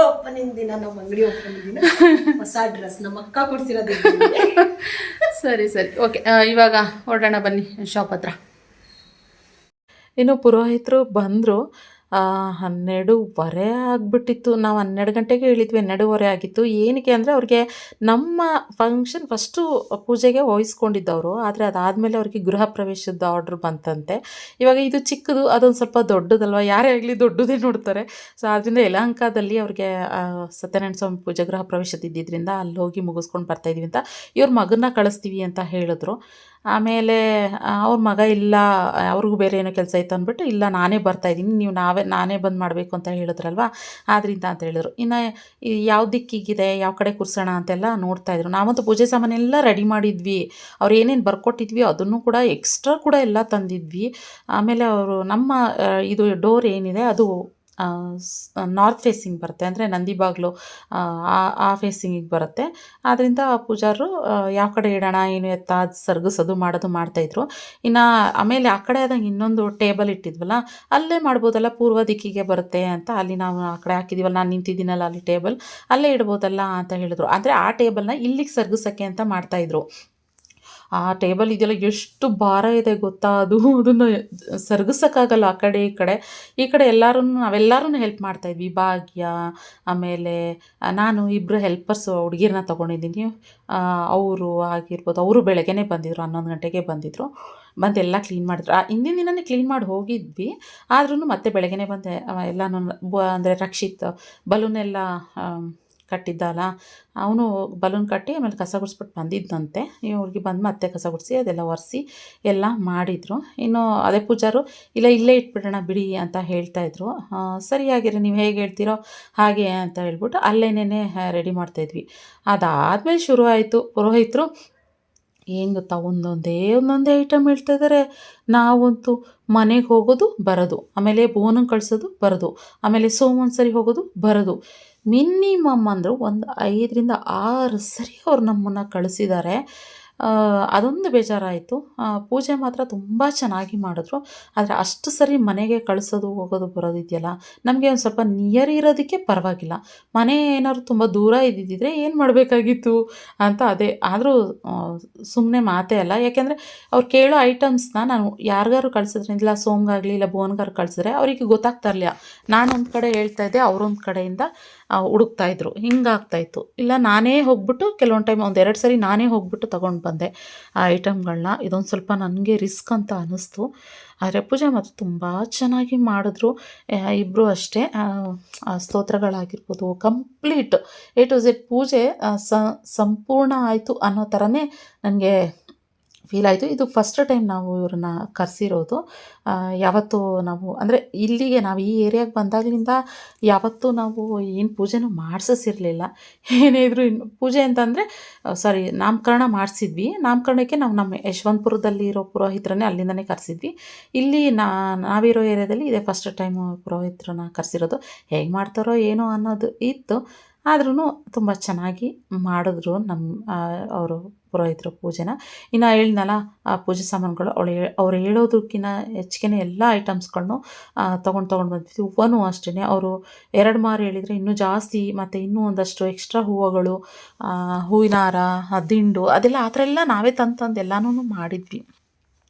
ಓಪನಿಂಗ್ ದಿನ, ನಮ್ಮ ಅಂಗಡಿ ಓಪನಿಂಗ್ ದಿನ ಹೊಸ ಡ್ರೆಸ್ ನಮ್ಮ ಅಕ್ಕ ಕೊಡಿಸಿರೋದು. ಸರಿ ಓಕೆ, ಇವಾಗ ಹೊರಡೋಣ ಬನ್ನಿ ಶಾಪ್ ಹತ್ರ. ಇನ್ನು ಪುರೋಹಿತರು ಬಂದರು. 12:15 ಆಗಿಬಿಟ್ಟಿತ್ತು. ನಾವು 12 ಗಂಟೆಗೆ ಹೇಳಿದ್ವಿ, 12:15 ಆಗಿತ್ತು. ಏನಕ್ಕೆ ಅಂದರೆ ಅವ್ರಿಗೆ ನಮ್ಮ ಫಂಕ್ಷನ್ ಫಸ್ಟು ಪೂಜೆಗೆ ವಹಿಸ್ಕೊಂಡಿದ್ದವರು, ಆದರೆ ಅದಾದಮೇಲೆ ಅವ್ರಿಗೆ ಗೃಹ ಪ್ರವೇಶದ ಆರ್ಡ್ರ್ ಬಂತಂತೆ. ಇವಾಗ ಇದು ಚಿಕ್ಕದು, ಅದೊಂದು ಸ್ವಲ್ಪ ದೊಡ್ಡದಲ್ವ, ಯಾರೇ ಆಗಲಿ ದೊಡ್ಡದೇ ನೋಡ್ತಾರೆ. ಸೊ ಆದ್ದರಿಂದ ಯಲಹಂಕದಲ್ಲಿ ಅವ್ರಿಗೆ ಸತ್ಯನಾರಾಯಣ ಸ್ವಾಮಿ ಪೂಜೆ ಗೃಹ ಪ್ರವೇಶದಿದ್ದರಿಂದ ಅಲ್ಲಿ ಹೋಗಿ ಮುಗಿಸ್ಕೊಂಡು ಬರ್ತಾಯಿದ್ವಿ ಅಂತ ಇವ್ರ ಮಗನ್ನ ಕಳಿಸ್ತೀವಿ ಅಂತ ಹೇಳಿದ್ರು. ಆಮೇಲೆ ಅವ್ರ ಮಗ ಇಲ್ಲ, ಅವ್ರಿಗೂ ಬೇರೆ ಏನೋ ಕೆಲಸ ಇತ್ತು ಅಂದ್ಬಿಟ್ಟು, ಇಲ್ಲ ನಾನೇ ಬರ್ತಾಯಿದ್ದೀನಿ, ನೀವು ನಾನೇ ಬಂದು ಮಾಡಬೇಕು ಅಂತ ಹೇಳಿದ್ರಲ್ವ, ಆದ್ದರಿಂದ ಅಂತ ಹೇಳಿದ್ರು. ಇನ್ನು ಯಾವ ದಿಕ್ಕಿಗಿದೆ, ಯಾವ ಕಡೆ ಕೂರ್ಸೋಣ ಅಂತೆಲ್ಲ ನೋಡ್ತಾಯಿದ್ರು. ನಾವಂತೂ ಪೂಜೆ ಸಾಮಾನೆಲ್ಲ ರೆಡಿ ಮಾಡಿದ್ವಿ, ಅವ್ರು ಏನೇನು ಬರ್ಕೊಟ್ಟಿದ್ವಿ ಅದನ್ನು ಕೂಡ ಎಕ್ಸ್ಟ್ರಾ ಕೂಡ ಎಲ್ಲ ತಂದಿದ್ವಿ. ಆಮೇಲೆ ಅವರು ನಮ್ಮ ಇದು ಡೋರ್ ಏನಿದೆ ಅದು ನಾರ್ತ್ ಫೇಸಿಂಗ್ ಬರುತ್ತೆ, ಅಂದರೆ ನಂದಿ ಬಾಗಿಲು ಆ ಫೇಸಿಂಗಿಗೆ ಬರುತ್ತೆ. ಆದ್ದರಿಂದ ಪೂಜಾರರು ಯಾವ ಕಡೆ ಇಡೋಣ ಏನು ಎತ್ತ ಸರ್ಗಿಸೋದು ಮಾಡೋದು ಮಾಡ್ತಾಯಿದ್ರು. ಇನ್ನು ಆಮೇಲೆ ಆ ಕಡೆ ಆದಂಗೆ ಇನ್ನೊಂದು ಟೇಬಲ್ ಇಟ್ಟಿದ್ವಲ್ಲ, ಅಲ್ಲೇ ಮಾಡ್ಬೋದಲ್ಲ, ಪೂರ್ವ ದಿಕ್ಕಿಗೆ ಬರುತ್ತೆ ಅಂತ ಅಲ್ಲಿ ನಾವು ಆ ಕಡೆ ಹಾಕಿದ್ದೀವಲ್ಲ, ನಾನು ನಿಂತಿದ್ದೀನಲ್ಲ ಅಲ್ಲಿ ಟೇಬಲ್, ಅಲ್ಲೇ ಇಡ್ಬೋದಲ್ಲ ಅಂತ ಹೇಳಿದ್ರು. ಅಂದರೆ ಆ ಟೇಬಲ್ನ ಇಲ್ಲಿಗೆ ಸರ್ಗಿಸೋಕ್ಕೆ ಅಂತ ಮಾಡ್ತಾಯಿದ್ರು. ಆ ಟೇಬಲ್ ಇದೆಯಲ್ಲ ಎಷ್ಟು ಭಾರ ಇದೆ ಗೊತ್ತಾ, ಅದನ್ನು ಸರ್ಗಿಸೋಕ್ಕಾಗಲ್ಲ. ಆ ಕಡೆ ಈ ಕಡೆ ನಾವೆಲ್ಲರೂ ಹೆಲ್ಪ್ ಮಾಡ್ತಾಯಿದ್ವಿ. ಭಾಗ್ಯ, ಆಮೇಲೆ ನಾನು ಇಬ್ಬರು ಹೆಲ್ಪರ್ಸು ಹುಡುಗಿರನ್ನ ತೊಗೊಂಡಿದ್ದೀನಿ. ಅವರು ಆಗಿರ್ಬೋದು, ಅವರು ಬೆಳಗ್ಗೆನೇ ಬಂದಿದ್ದರು, 11 ಗಂಟೆಗೆ ಬಂದಿದ್ದರು. ಬಂದು ಎಲ್ಲ ಕ್ಲೀನ್ ಮಾಡಿದ್ರು. ಹಿಂದಿನ ದಿನವೇ ಕ್ಲೀನ್ ಮಾಡಿ ಹೋಗಿದ್ವಿ, ಆದ್ರೂ ಮತ್ತೆ ಬೆಳಗ್ಗೆನೇ ಬಂದೆ ಎಲ್ಲನೂ. ಅಂದರೆ ರಕ್ಷಿತ್ ಬಲೂನೆಲ್ಲ ಕಟ್ಟಿದ್ದಲ್ಲ, ಅವನು ಬಲೂನ್ ಕಟ್ಟಿ ಆಮೇಲೆ ಕಸ ಗುಡಿಸ್ಬಿಟ್ಟು ಬಂದಿದ್ದಂತೆ. ಇವ್ರಿಗೆ ಬಂದು ಮತ್ತೆ ಕಸ ಗುಡಿಸಿ ಅದೆಲ್ಲ ಒರೆಸಿ ಎಲ್ಲ ಮಾಡಿದರು. ಇನ್ನು ಅದೇ ಪೂಜಾರು ಇಲ್ಲೇ ಇಟ್ಬಿಡೋಣ ಬಿಡಿ ಅಂತ ಹೇಳ್ತಾಯಿದ್ರು. ಸರಿಯಾಗಿರಿ, ನೀವು ಹೇಗೆ ಹೇಳ್ತೀರೋ ಹಾಗೆ ಅಂತ ಹೇಳ್ಬಿಟ್ಟು ಅಲ್ಲೇನೇ ರೆಡಿ ಮಾಡ್ತಾಯಿದ್ವಿ. ಅದಾದಮೇಲೆ ಶುರು ಆಯಿತು. ಪುರೋಹಿತರು ಏನು ಗೊತ್ತಾ, ಒಂದೊಂದೇ ಐಟಮ್ ಹೇಳ್ತಾಯಿದ್ದಾರೆ. ನಾವಂತೂ ಮನೆಗೆ ಹೋಗೋದು ಬರೋದು, ಆಮೇಲೆ ಬೋನಂಗೆ ಕಳಿಸೋದು ಬರೋದು, ಆಮೇಲೆ ಸೋಮೊಂದ್ಸರಿ ಹೋಗೋದು ಬರೋದು, ಮಿನಿಮಮ್ ಅಂದರು ಒಂದು 5ರಿಂದ 6 ಸರಿ ಅವ್ರು ನಮ್ಮನ್ನು ಕಳಿಸಿದ್ದಾರೆ. ಅದೊಂದು ಬೇಜಾರಾಯಿತು. ಪೂಜೆ ಮಾತ್ರ ತುಂಬ ಚೆನ್ನಾಗಿ ಮಾಡಿದ್ರು, ಆದರೆ ಅಷ್ಟು ಸರಿ ಮನೆಗೆ ಕಳಿಸೋದು ಹೋಗೋದು ಬರೋದು ಇದೆಯಲ್ಲ, ನಮಗೆ ಒಂದು ಸ್ವಲ್ಪ ನಿಯರ್ ಇರೋದಕ್ಕೆ ಪರವಾಗಿಲ್ಲ. ಮನೆ ಏನಾದ್ರು ತುಂಬ ದೂರ ಇದ್ದಿದ್ದರೆ ಏನು ಮಾಡಬೇಕಾಗಿತ್ತು ಅಂತ ಅದೇ. ಆದರೂ ಸುಮ್ಮನೆ ಮಾತೇ ಅಲ್ಲ, ಯಾಕೆಂದರೆ ಅವ್ರು ಕೇಳೋ ಐಟಮ್ಸ್ನ ನಾನು ಯಾರಿಗಾರು ಕಳಿಸಿದ್ರಿಂದ ಸೋಮ್ಗಾಗಲಿ ಇಲ್ಲ ಬೋನ್ಗಾರು ಕಳಿಸಿದ್ರೆ ಅವರಿಗೆ ಗೊತ್ತಾಗ್ತಾ ಇರಲಿಲ್ಲ. ನಾನೊಂದು ಕಡೆ ಹೇಳ್ತಾಯಿದ್ದೆ, ಅವರೊಂದು ಕಡೆಯಿಂದ ಹುಡುಕ್ತಾಯಿದ್ರು, ಹಿಂಗಾಗ್ತಾಯಿತ್ತು. ಇಲ್ಲ ನಾನೇ ಹೋಗ್ಬಿಟ್ಟು ಕೆಲವೊಂದು ಟೈಮ್ 1-2 ಸರಿ ನಾನೇ ಹೋಗ್ಬಿಟ್ಟು ತೊಗೊಂಡು ಬಂದೆ ಆ ಐಟಮ್ಗಳನ್ನ. ಇದೊಂದು ಸ್ವಲ್ಪ ನನಗೆ ರಿಸ್ಕ್ ಅಂತ ಅನ್ನಿಸ್ತು. ಆದರೆ ಪೂಜೆ ಮಾತ್ರ ತುಂಬ ಚೆನ್ನಾಗಿ ಮಾಡಿದ್ರು. ಇಬ್ಬರು ಅಷ್ಟೇ, ಸ್ತೋತ್ರಗಳಾಗಿರ್ಬೋದು ಕಂಪ್ಲೀಟ್ A to Z ಪೂಜೆ ಸಂಪೂರ್ಣ ಆಯಿತು ಅನ್ನೋ ಥರನೇ ನನಗೆ ಫೀಲ್ ಆಯಿತು. ಇದು ಫಸ್ಟ್ ಟೈಮ್ ನಾವು ಇವ್ರನ್ನ ಕರೆಸಿರೋದು. ಯಾವತ್ತೂ ನಾವು ಅಂದರೆ ಇಲ್ಲಿಗೆ ನಾವು ಈ ಏರಿಯಾಗೆ ಬಂದಾಗಲಿಂದ ಯಾವತ್ತೂ ನಾವು ಏನು ಪೂಜೆನೂ ಮಾಡಿಸಿರಲಿಲ್ಲ. ಏನೇ ಇದ್ದರೂ ಪೂಜೆ ಅಂತಂದರೆ ನಾಮಕರಣ ಮಾಡಿಸಿದ್ವಿ. ನಾಮಕರಣಕ್ಕೆ ನಾವು ನಮ್ಮ ಯಶವಂತಪುರದಲ್ಲಿ ಇರೋ ಪುರೋಹಿತರನ್ನೇ ಅಲ್ಲಿಂದನೇ ಕರೆಸಿದ್ವಿ. ಇಲ್ಲಿ ನಾವಿರೋ ಏರಿಯಾದಲ್ಲಿ ಇದೇ ಫಸ್ಟ್ ಟೈಮು ಪುರೋಹಿತರನ್ನ ಕರೆಸಿರೋದು. ಹೇಗೆ ಮಾಡ್ತಾರೋ ಏನೋ ಅನ್ನೋದು ಇತ್ತು, ಆದ್ರೂ ತುಂಬ ಚೆನ್ನಾಗಿ ಮಾಡಿದ್ರು ಅವರು ಪುರೋಹಿತರು ಪೂಜೆನ. ಇನ್ನು ಹೇಳಿದ್ನಲ್ಲ, ಆ ಪೂಜೆ ಸಾಮಾನುಗಳು ಅವ್ರು ಹೇಳೋದಕ್ಕಿಂತ ಹೆಚ್ಚಿಗೆ ಎಲ್ಲ ಐಟಮ್ಸ್ಗಳನ್ನು ತೊಗೊಂಡು ಬಂದ್ವಿ. ಹೂವನೂ ಅಷ್ಟೇ, ಅವರು 2 ಮಾರು ಹೇಳಿದರೆ ಇನ್ನೂ ಜಾಸ್ತಿ, ಮತ್ತು ಇನ್ನೂ ಒಂದಷ್ಟು ಎಕ್ಸ್ಟ್ರಾ ಹೂವುಗಳು, ಹೂವಿನ ಹಾರ, ದಿಂಡು ಅದೆಲ್ಲ ಆ ಥರ ಎಲ್ಲ ನಾವೇ ತಂದು ಎಲ್ಲನೂ ಮಾಡಿದ್ವಿ.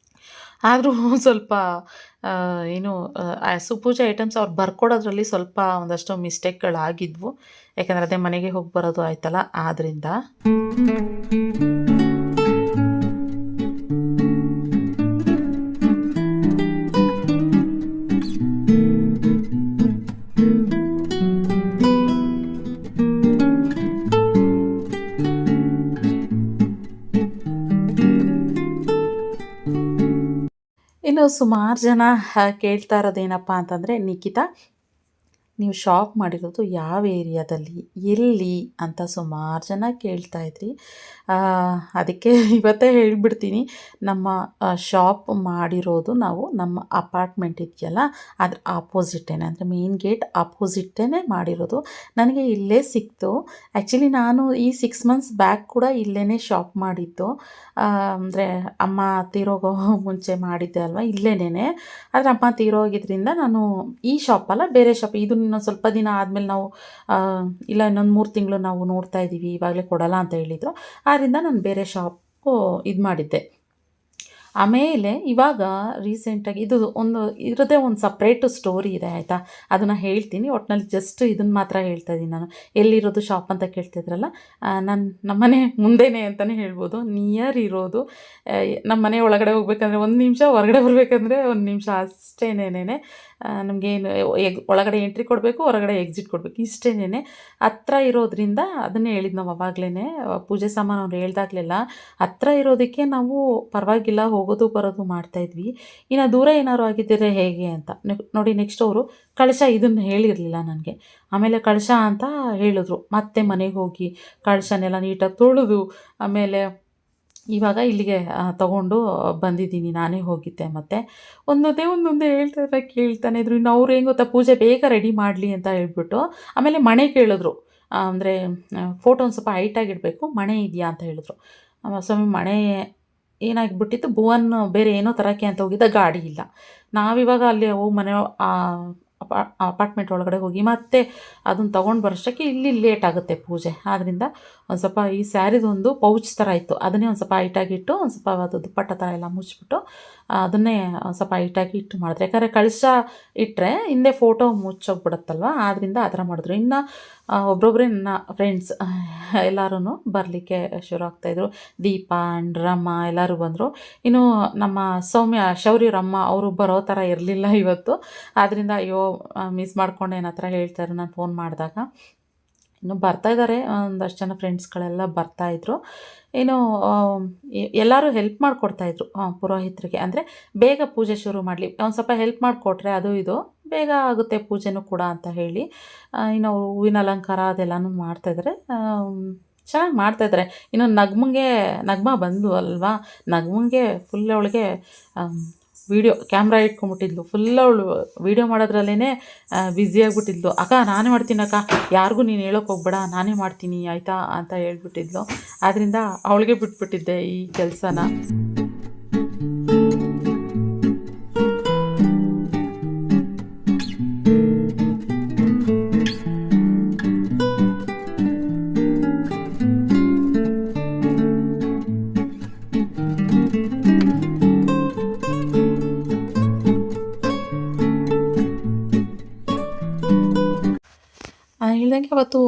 ಆದರೂ ಸ್ವಲ್ಪ ಸುಪೂಜೆ ಐಟಮ್ಸ್ ಅವ್ರು ಬರ್ಕೊಡೋದ್ರಲ್ಲಿ ಸ್ವಲ್ಪ ಒಂದಷ್ಟು ಮಿಸ್ಟೇಕ್ಗಳಾಗಿದ್ವು. ಯಾಕೆಂದರೆ ಅದೇ ಮನೆಗೆ ಹೋಗಿ ಬರೋದು ಆಯ್ತಲ್ಲ, ಆದ್ದರಿಂದ. ಇನ್ನು ಸುಮಾರು ಜನ ಕೇಳ್ತಾ ಇರೋದೇನಪ್ಪ ಅಂತಂದರೆ, ನಿಖಿತಾ ನೀವು ಶಾಪ್ ಮಾಡಿರೋದು ಯಾವ ಏರಿಯಾದಲ್ಲಿ, ಎಲ್ಲಿ ಅಂತ ಸುಮಾರು ಜನ ಕೇಳ್ತಾಯಿದ್ರಿ. ಅದಕ್ಕೆ ಇವತ್ತೇ ಹೇಳಿಬಿಡ್ತೀನಿ, ನಮ್ಮ ಶಾಪ್ ಮಾಡಿರೋದು ನಾವು ನಮ್ಮ ಅಪಾರ್ಟ್ಮೆಂಟ್ ಇದೆಯಲ್ಲ ಅದ್ರ ಆಪೋಸಿಟೇನೆ, ಅಂದರೆ ಮೇನ್ ಗೇಟ್ ಆಪೋಸಿಟೇ ಮಾಡಿರೋದು. ನನಗೆ ಇಲ್ಲೇ ಸಿಕ್ತು. ಆ್ಯಕ್ಚುಲಿ ನಾನು ಈ 6 ಮಂತ್ಸ್ ಬ್ಯಾಕ್ ಕೂಡ ಇಲ್ಲೇ ಶಾಪ್ ಮಾಡಿದ್ದು. ಅಂದರೆ ಅಮ್ಮ ತೀರೋಗೋ ಮುಂಚೆ ಮಾಡಿದ್ದೆ ಅಲ್ವಾ, ಇಲ್ಲೇನೇ. ಆದರೆ ಅಮ್ಮ ತೀರೋಗಿದ್ರಿಂದ ನಾನು ಈ ಶಾಪಲ್ಲ, ಬೇರೆ ಶಾಪ್, ಇದು ಇನ್ನೊಂದು ಸ್ವಲ್ಪ ದಿನ ಆದಮೇಲೆ ನಾವು ಇಲ್ಲ ಇನ್ನೊಂದು 3 ತಿಂಗಳು ನಾವು ನೋಡ್ತಾ ಇದ್ದೀವಿ, ಇವಾಗಲೇ ಕೊಡಲ್ಲ ಅಂತ ಹೇಳಿದರು. ಆದ್ದರಿಂದ ನಾನು ಬೇರೆ ಶಾಪು ಇದು ಮಾಡಿದ್ದೆ. ಆಮೇಲೆ ಇವಾಗ ರೀಸೆಂಟಾಗಿ ಇದು ಇರೋದೇ ಒಂದು ಸಪ್ರೇಟ್ ಸ್ಟೋರಿ ಇದೆ, ಆಯಿತಾ? ಅದನ್ನು ಹೇಳ್ತೀನಿ. ಒಟ್ಟಿನಲ್ಲಿ ಜಸ್ಟ್ ಇದನ್ನು ಮಾತ್ರ ಹೇಳ್ತಾ ಇದ್ದೀನಿ ನಾನು. ಎಲ್ಲಿರೋದು ಶಾಪ್ ಅಂತ ಕೇಳ್ತಿದ್ರಲ್ಲ, ನಮ್ಮನೆ ಮುಂದೆನೇ ಅಂತಲೇ ಹೇಳ್ಬೋದು. ನಿಯರ್ ಇರೋದು. ನಮ್ಮ ಮನೆ ಒಳಗಡೆ ಹೋಗ್ಬೇಕಂದ್ರೆ 1 ನಿಮಿಷ, ಹೊರಗಡೆ ಬರಬೇಕಂದ್ರೆ 1 ನಿಮಿಷ ಅಷ್ಟೇನೇನೆ. ನಮಗೇನು ಒಳಗಡೆ ಎಂಟ್ರಿ ಕೊಡಬೇಕು, ಹೊರಗಡೆ ಎಕ್ಸಿಟ್ ಕೊಡಬೇಕು, ಇಷ್ಟೇನೇ. ಹತ್ರ ಇರೋದ್ರಿಂದ ಅದನ್ನೇ ಹೇಳಿದ್ದು ನಾವು ಅವಾಗಲೇ ಪೂಜೆ ಸಾಮಾನು ಅವ್ರು ಹೇಳ್ದಾಗಲೆಲ್ಲ, ಹತ್ರ ಇರೋದಕ್ಕೆ ನಾವು ಪರವಾಗಿಲ್ಲ ಹೋಗೋದು ಬರೋದು ಮಾಡ್ತಾಯಿದ್ವಿ. ಇನ್ನು ದೂರ ಏನಾದ್ರು ಆಗಿದ್ದರೆ ಹೇಗೆ ಅಂತ ನೋಡಿ. ನೆಕ್ಸ್ಟ್ ಅವರು ಕಳಶ ಇದನ್ನು ಹೇಳಿರಲಿಲ್ಲ ನನಗೆ. ಆಮೇಲೆ ಕಳಶ ಅಂತ ಹೇಳಿದ್ರು. ಮತ್ತೆ ಮನೆಗೆ ಹೋಗಿ ಕಳಶನೆಲ್ಲ ನೀಟಾಗಿ ತೊಳೆದು ಆಮೇಲೆ ಇವಾಗ ಇಲ್ಲಿಗೆ ತೊಗೊಂಡು ಬಂದಿದ್ದೀನಿ. ನಾನೇ ಹೋಗಿದ್ದೆ. ಮತ್ತು ಒಂದೊಂದೇ ಹೇಳ್ತಾರೆ, ಕೇಳ್ತಾನೆ ಇದ್ರು. ಇನ್ನು ಅವ್ರು ಏನು ಗೊತ್ತಾ, ಪೂಜೆ ಬೇಗ ರೆಡಿ ಮಾಡಲಿ ಅಂತ ಹೇಳ್ಬಿಟ್ಟು ಆಮೇಲೆ ಮಣೆ ಕೇಳಿದ್ರು. ಅಂದರೆ ಫೋಟೋ ಒಂದು ಸ್ವಲ್ಪ ಹೈಟಾಗಿಡಬೇಕು, ಮಣೆ ಇದೆಯಾ ಅಂತ ಹೇಳಿದ್ರು. ಸ್ವಾಮಿ ಮಣೆ ಏನಾಗಿಬಿಟ್ಟಿತ್ತು, ಭುವನ್ ಬೇರೆ ಏನೋ ತರೋಕ್ಕೆ ಅಂತ ಹೋಗಿದ್ದ, ಗಾಡಿ ಇಲ್ಲ. ನಾವಿವಾಗ ಅಲ್ಲಿ ಹೋಗಿ ಮನೆ ಅಪಾರ್ಟ್ಮೆಂಟ್ ಒಳಗಡೆ ಹೋಗಿ ಮತ್ತೆ ಅದನ್ನು ತೊಗೊಂಡು ಬರೋಷ್ಟಕ್ಕೆ ಇಲ್ಲಿ ಲೇಟ್ ಆಗುತ್ತೆ ಪೂಜೆ. ಆದ್ದರಿಂದ ಒಂದು ಸ್ವಲ್ಪ ಈ ಸ್ಯಾರಿದೊಂದು ಪೌಚ್ ಥರ ಇತ್ತು, ಅದನ್ನೇ ಒಂದು ಸ್ವಲ್ಪ ಹೈಟಾಗಿಟ್ಟು ಒಂದು ಸ್ವಲ್ಪ ಅದು ದುಪ್ಪಟ್ಟ ಥರ ಎಲ್ಲ ಮುಚ್ಚಿಬಿಟ್ಟು ಅದನ್ನೇ ಒಂದು ಸ್ವಲ್ಪ ಹೈಟಾಗಿ ಇಟ್ಟು ಮಾಡಿದ್ರೆ. ಯಾಕಂದರೆ ಕಳಶ ಇಟ್ಟರೆ ಹಿಂದೆ ಫೋಟೋ ಮುಚ್ಚೋಗ್ಬಿಡುತ್ತಲ್ವ, ಆದ್ದರಿಂದ ಆ ಥರ ಮಾಡಿದ್ರು. ಇನ್ನು ಒಬ್ಬೊಬ್ಬರೇ ನನ್ನ ಫ್ರೆಂಡ್ಸ್ ಎಲ್ಲರೂ ಬರಲಿಕ್ಕೆ ಶುರು ಆಗ್ತಾಯಿದ್ರು. ದೀಪ ಆ್ಯಂಡ್ ರಮ್ಮ ಎಲ್ಲರೂ ಬಂದರು. ಇನ್ನು ನಮ್ಮ ಶೌರ್ಯರಮ್ಮ ಅವರು ಬರೋ ಥರ ಇರಲಿಲ್ಲ ಇವತ್ತು. ಆದ್ದರಿಂದ ಅಯ್ಯೋ ಮಿಸ್ ಮಾಡ್ಕೊಂಡೆ ನನ್ನ ಹತ್ರ ಹೇಳ್ತಾರೆ ನಾನು ಫೋನ್ ಮಾಡಿದಾಗ. ಇನ್ನು ಬರ್ತಾಯಿದ್ದಾರೆ, ಒಂದಷ್ಟು ಜನ ಫ್ರೆಂಡ್ಸ್ಗಳೆಲ್ಲ ಬರ್ತಾಯಿದ್ರು. ಏನು ಎಲ್ಲರೂ ಹೆಲ್ಪ್ ಮಾಡಿಕೊಡ್ತಾಯಿದ್ರು ಪುರೋಹಿತರಿಗೆ. ಅಂದರೆ ಬೇಗ ಪೂಜೆ ಶುರು ಮಾಡಲಿ, ಒಂದು ಸ್ವಲ್ಪ ಹೆಲ್ಪ್ ಮಾಡಿಕೊಟ್ರೆ ಅದು ಇದು ಬೇಗ ಆಗುತ್ತೆ ಪೂಜೆನೂ ಕೂಡ ಅಂತ ಹೇಳಿ. ಇನ್ನು ಹೂವಿನ ಅಲಂಕಾರ ಅದೆಲ್ಲನೂ ಮಾಡ್ತಾಯಿದ್ದಾರೆ, ಚೆನ್ನಾಗಿ ಮಾಡ್ತಾಯಿದ್ದಾರೆ. ಇನ್ನು ನಗ್ಮ ಬಂದು ಅಲ್ವಾ, ನಗ್ಮಂಗೆ ಫುಲ್ ಅವಳಿಗೆ ಕ್ಯಾಮ್ರಾ ಇಟ್ಕೊಂಡ್ಬಿಟ್ಟಿದ್ಲು. ಫುಲ್ ಅವಳು ವೀಡಿಯೋ ಮಾಡೋದ್ರಲ್ಲೇ ಬ್ಯುಸಿಯಾಗಿಬಿಟ್ಟಿದ್ಲು. ಅಕ್ಕ ನಾನೇ ಮಾಡ್ತೀನಿ ಅಕ್ಕ, ಯಾರಿಗೂ ನೀನು ಹೇಳೋಕೆ ಹೋಗ್ಬೇಡ, ನಾನೇ ಮಾಡ್ತೀನಿ ಆಯಿತಾ ಅಂತ ಹೇಳ್ಬಿಟ್ಟಿದ್ಲು. ಆದ್ದರಿಂದ ಅವಳಿಗೆ ಬಿಟ್ಬಿಟ್ಟಿದ್ದೆ ಈ ಕೆಲಸನ. ಹೇಳ್ದಂಗೆ ಅವತ್ತು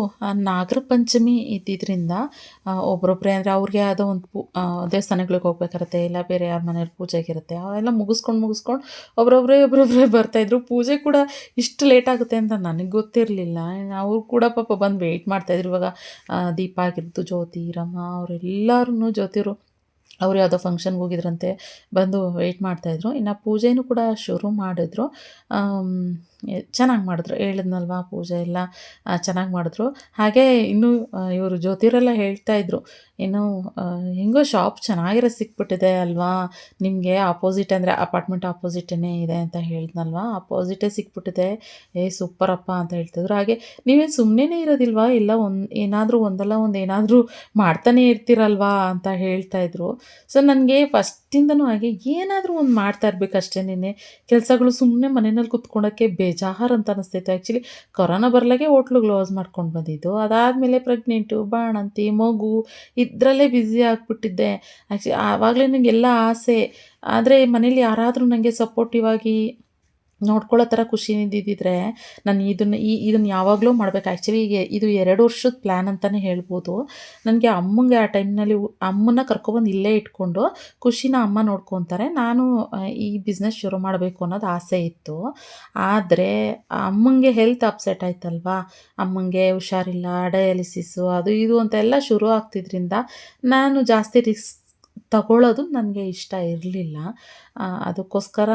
ನಾಗರ ಪಂಚಮಿ ಇದ್ದಿದ್ದರಿಂದ ಒಬ್ಬರೊಬ್ಬರೇ, ಅಂದರೆ ಅವ್ರಿಗೆ ಯಾವುದೋ ಒಂದು ದೇವಸ್ಥಾನಗಳಿಗೆ ಹೋಗ್ಬೇಕಾರತ್ತೆ, ಇಲ್ಲ ಬೇರೆ ಯಾರ ಮನೇಲಿ ಪೂಜೆಗಿರುತ್ತೆ, ಅವೆಲ್ಲ ಮುಗಿಸ್ಕೊಂಡು ಒಬ್ಬರೊಬ್ಬರೇ ಬರ್ತಾಯಿದ್ರು. ಪೂಜೆ ಕೂಡ ಇಷ್ಟು ಲೇಟ್ ಆಗುತ್ತೆ ಅಂತ ನನಗೆ ಗೊತ್ತಿರಲಿಲ್ಲ. ಅವರು ಕೂಡ ಪಾಪ ಬಂದು ವೆಯ್ಟ್ ಮಾಡ್ತಾಯಿದ್ರು. ಇವಾಗ ದೀಪ ಆಗಿರ್ಬೋದು, ಜ್ಯೋತಿ, ರಮ್ಮ ಅವರೆಲ್ಲರೂ, ಜ್ಯೋತಿರು ಅವ್ರು ಯಾವುದೋ ಫಂಕ್ಷನ್ಗೆ ಹೋಗಿದ್ರಂತೆ, ಬಂದು ವೆಯ್ಟ್ ಮಾಡ್ತಾಯಿದ್ರು. ಇನ್ನು ಪೂಜೆನೂ ಕೂಡ ಶುರು ಮಾಡಿದ್ರು. ಚೆನ್ನಾಗಿ ಮಾಡಿದ್ರು, ಹೇಳಿದ್ನಲ್ವ ಪೂಜೆ ಎಲ್ಲ ಚೆನ್ನಾಗಿ ಮಾಡಿದ್ರು. ಹಾಗೆ ಇನ್ನೂ ಇವರು ಜ್ಯೋತಿರೆಲ್ಲ ಹೇಳ್ತಾಯಿದ್ರು, ಇನ್ನು ಹೆಂಗೋ ಶಾಪ್ ಚೆನ್ನಾಗಿರೋ ಸಿಕ್ಬಿಟ್ಟಿದೆ ಅಲ್ವಾ ನಿಮಗೆ, ಆಪೋಸಿಟ್ ಅಂದರೆ ಅಪಾರ್ಟ್ಮೆಂಟ್ ಆಪೋಸಿಟೇ ಇದೆ ಅಂತ ಹೇಳಿದ್ನಲ್ವ, ಆಪೋಸಿಟೇ ಸಿಕ್ಬಿಟ್ಟಿದೆ, ಸೂಪರಪ್ಪ ಅಂತ ಹೇಳ್ತಿದ್ರು. ಹಾಗೆ ನೀವೇನು ಸುಮ್ಮನೆ ಇರೋದಿಲ್ವಾ, ಇಲ್ಲ ಒಂದಲ್ಲ ಒಂದು ಏನಾದರೂ ಮಾಡ್ತಾನೆ ಇರ್ತೀರಲ್ವಾ ಅಂತ ಹೇಳ್ತಾಯಿದ್ರು. ಸೊ ನನಗೆ ಫಸ್ಟಿಂದನೂ ಹಾಗೆ ಏನಾದರೂ ಒಂದು ಮಾಡ್ತಾ ಇರಬೇಕಷ್ಟೇನೆ. ಕೆಲಸಗಳು ಸುಮ್ಮನೆ ಮನೆಯಲ್ಲಿ ಕುತ್ಕೊಳ್ಳೋಕ್ಕೆ ಬೇಜಾರು ಅಂತ ಅನಿಸ್ತೈತೆ. ಆ್ಯಕ್ಚುಲಿ ಕೊರೋನಾ ಬರಲಾಗೆ ಹೋಟ್ಲು ಕ್ಲೋಸ್ ಮಾಡ್ಕೊಂಡು ಬಂದಿದ್ದು, ಅದಾದಮೇಲೆ ಪ್ರೆಗ್ನೆಂಟು, ಬಾಣಂತಿ, ಮಗು ಇದರಲ್ಲೇ ಬ್ಯುಸಿ ಆಗಿಬಿಟ್ಟಿದ್ದೆ. ಆ್ಯಕ್ಚುಲಿ ಆವಾಗಲೇ ನನಗೆಲ್ಲ ಆಸೆ, ಆದರೆ ಮನೇಲಿ ಯಾರಾದರೂ ನನಗೆ ಸಪೋರ್ಟಿವ್ ಆಗಿ ನೋಡ್ಕೊಳ್ಳೋ ಥರ ಖುಷಿ ಇದ್ದಿದ್ದರೆ ನಾನು ಇದನ್ನು ಯಾವಾಗಲೂ ಮಾಡಬೇಕು. ಆ್ಯಕ್ಚುಲಿ ಇದು 2 ವರ್ಷದ ಪ್ಲ್ಯಾನ್ ಅಂತಲೇ ಹೇಳ್ಬೋದು. ನನಗೆ ಅಮ್ಮಂಗೆ ಆ ಟೈಮ್ನಲ್ಲಿ ಅಮ್ಮನ್ನ ಕರ್ಕೊಬಂದು ಇಲ್ಲೇ ಇಟ್ಕೊಂಡು ಖುಷಿನ ಅಮ್ಮ ನೋಡ್ಕೊತಾರೆ, ನಾನು ಈ ಬಿಸ್ನೆಸ್ ಶುರು ಮಾಡಬೇಕು ಅನ್ನೋದು ಆಸೆ ಇತ್ತು. ಆದರೆ ಅಮ್ಮಂಗೆ ಹೆಲ್ತ್ ಅಪ್ಸೆಟ್ ಆಯ್ತಲ್ವಾ, ಅಮ್ಮಂಗೆ ಹುಷಾರಿಲ್ಲ, ಡಯಾಲಿಸಿಸ್ಸು ಅದು ಇದು ಅಂತೆಲ್ಲ ಶುರು ಆಗ್ತಿದ್ರಿಂದ ನಾನು ಜಾಸ್ತಿ ರಿಸ್ಕ್ ತಗೊಳ್ಳೋದು ನನಗೆ ಇಷ್ಟ ಇರಲಿಲ್ಲ. ಅದಕ್ಕೋಸ್ಕರ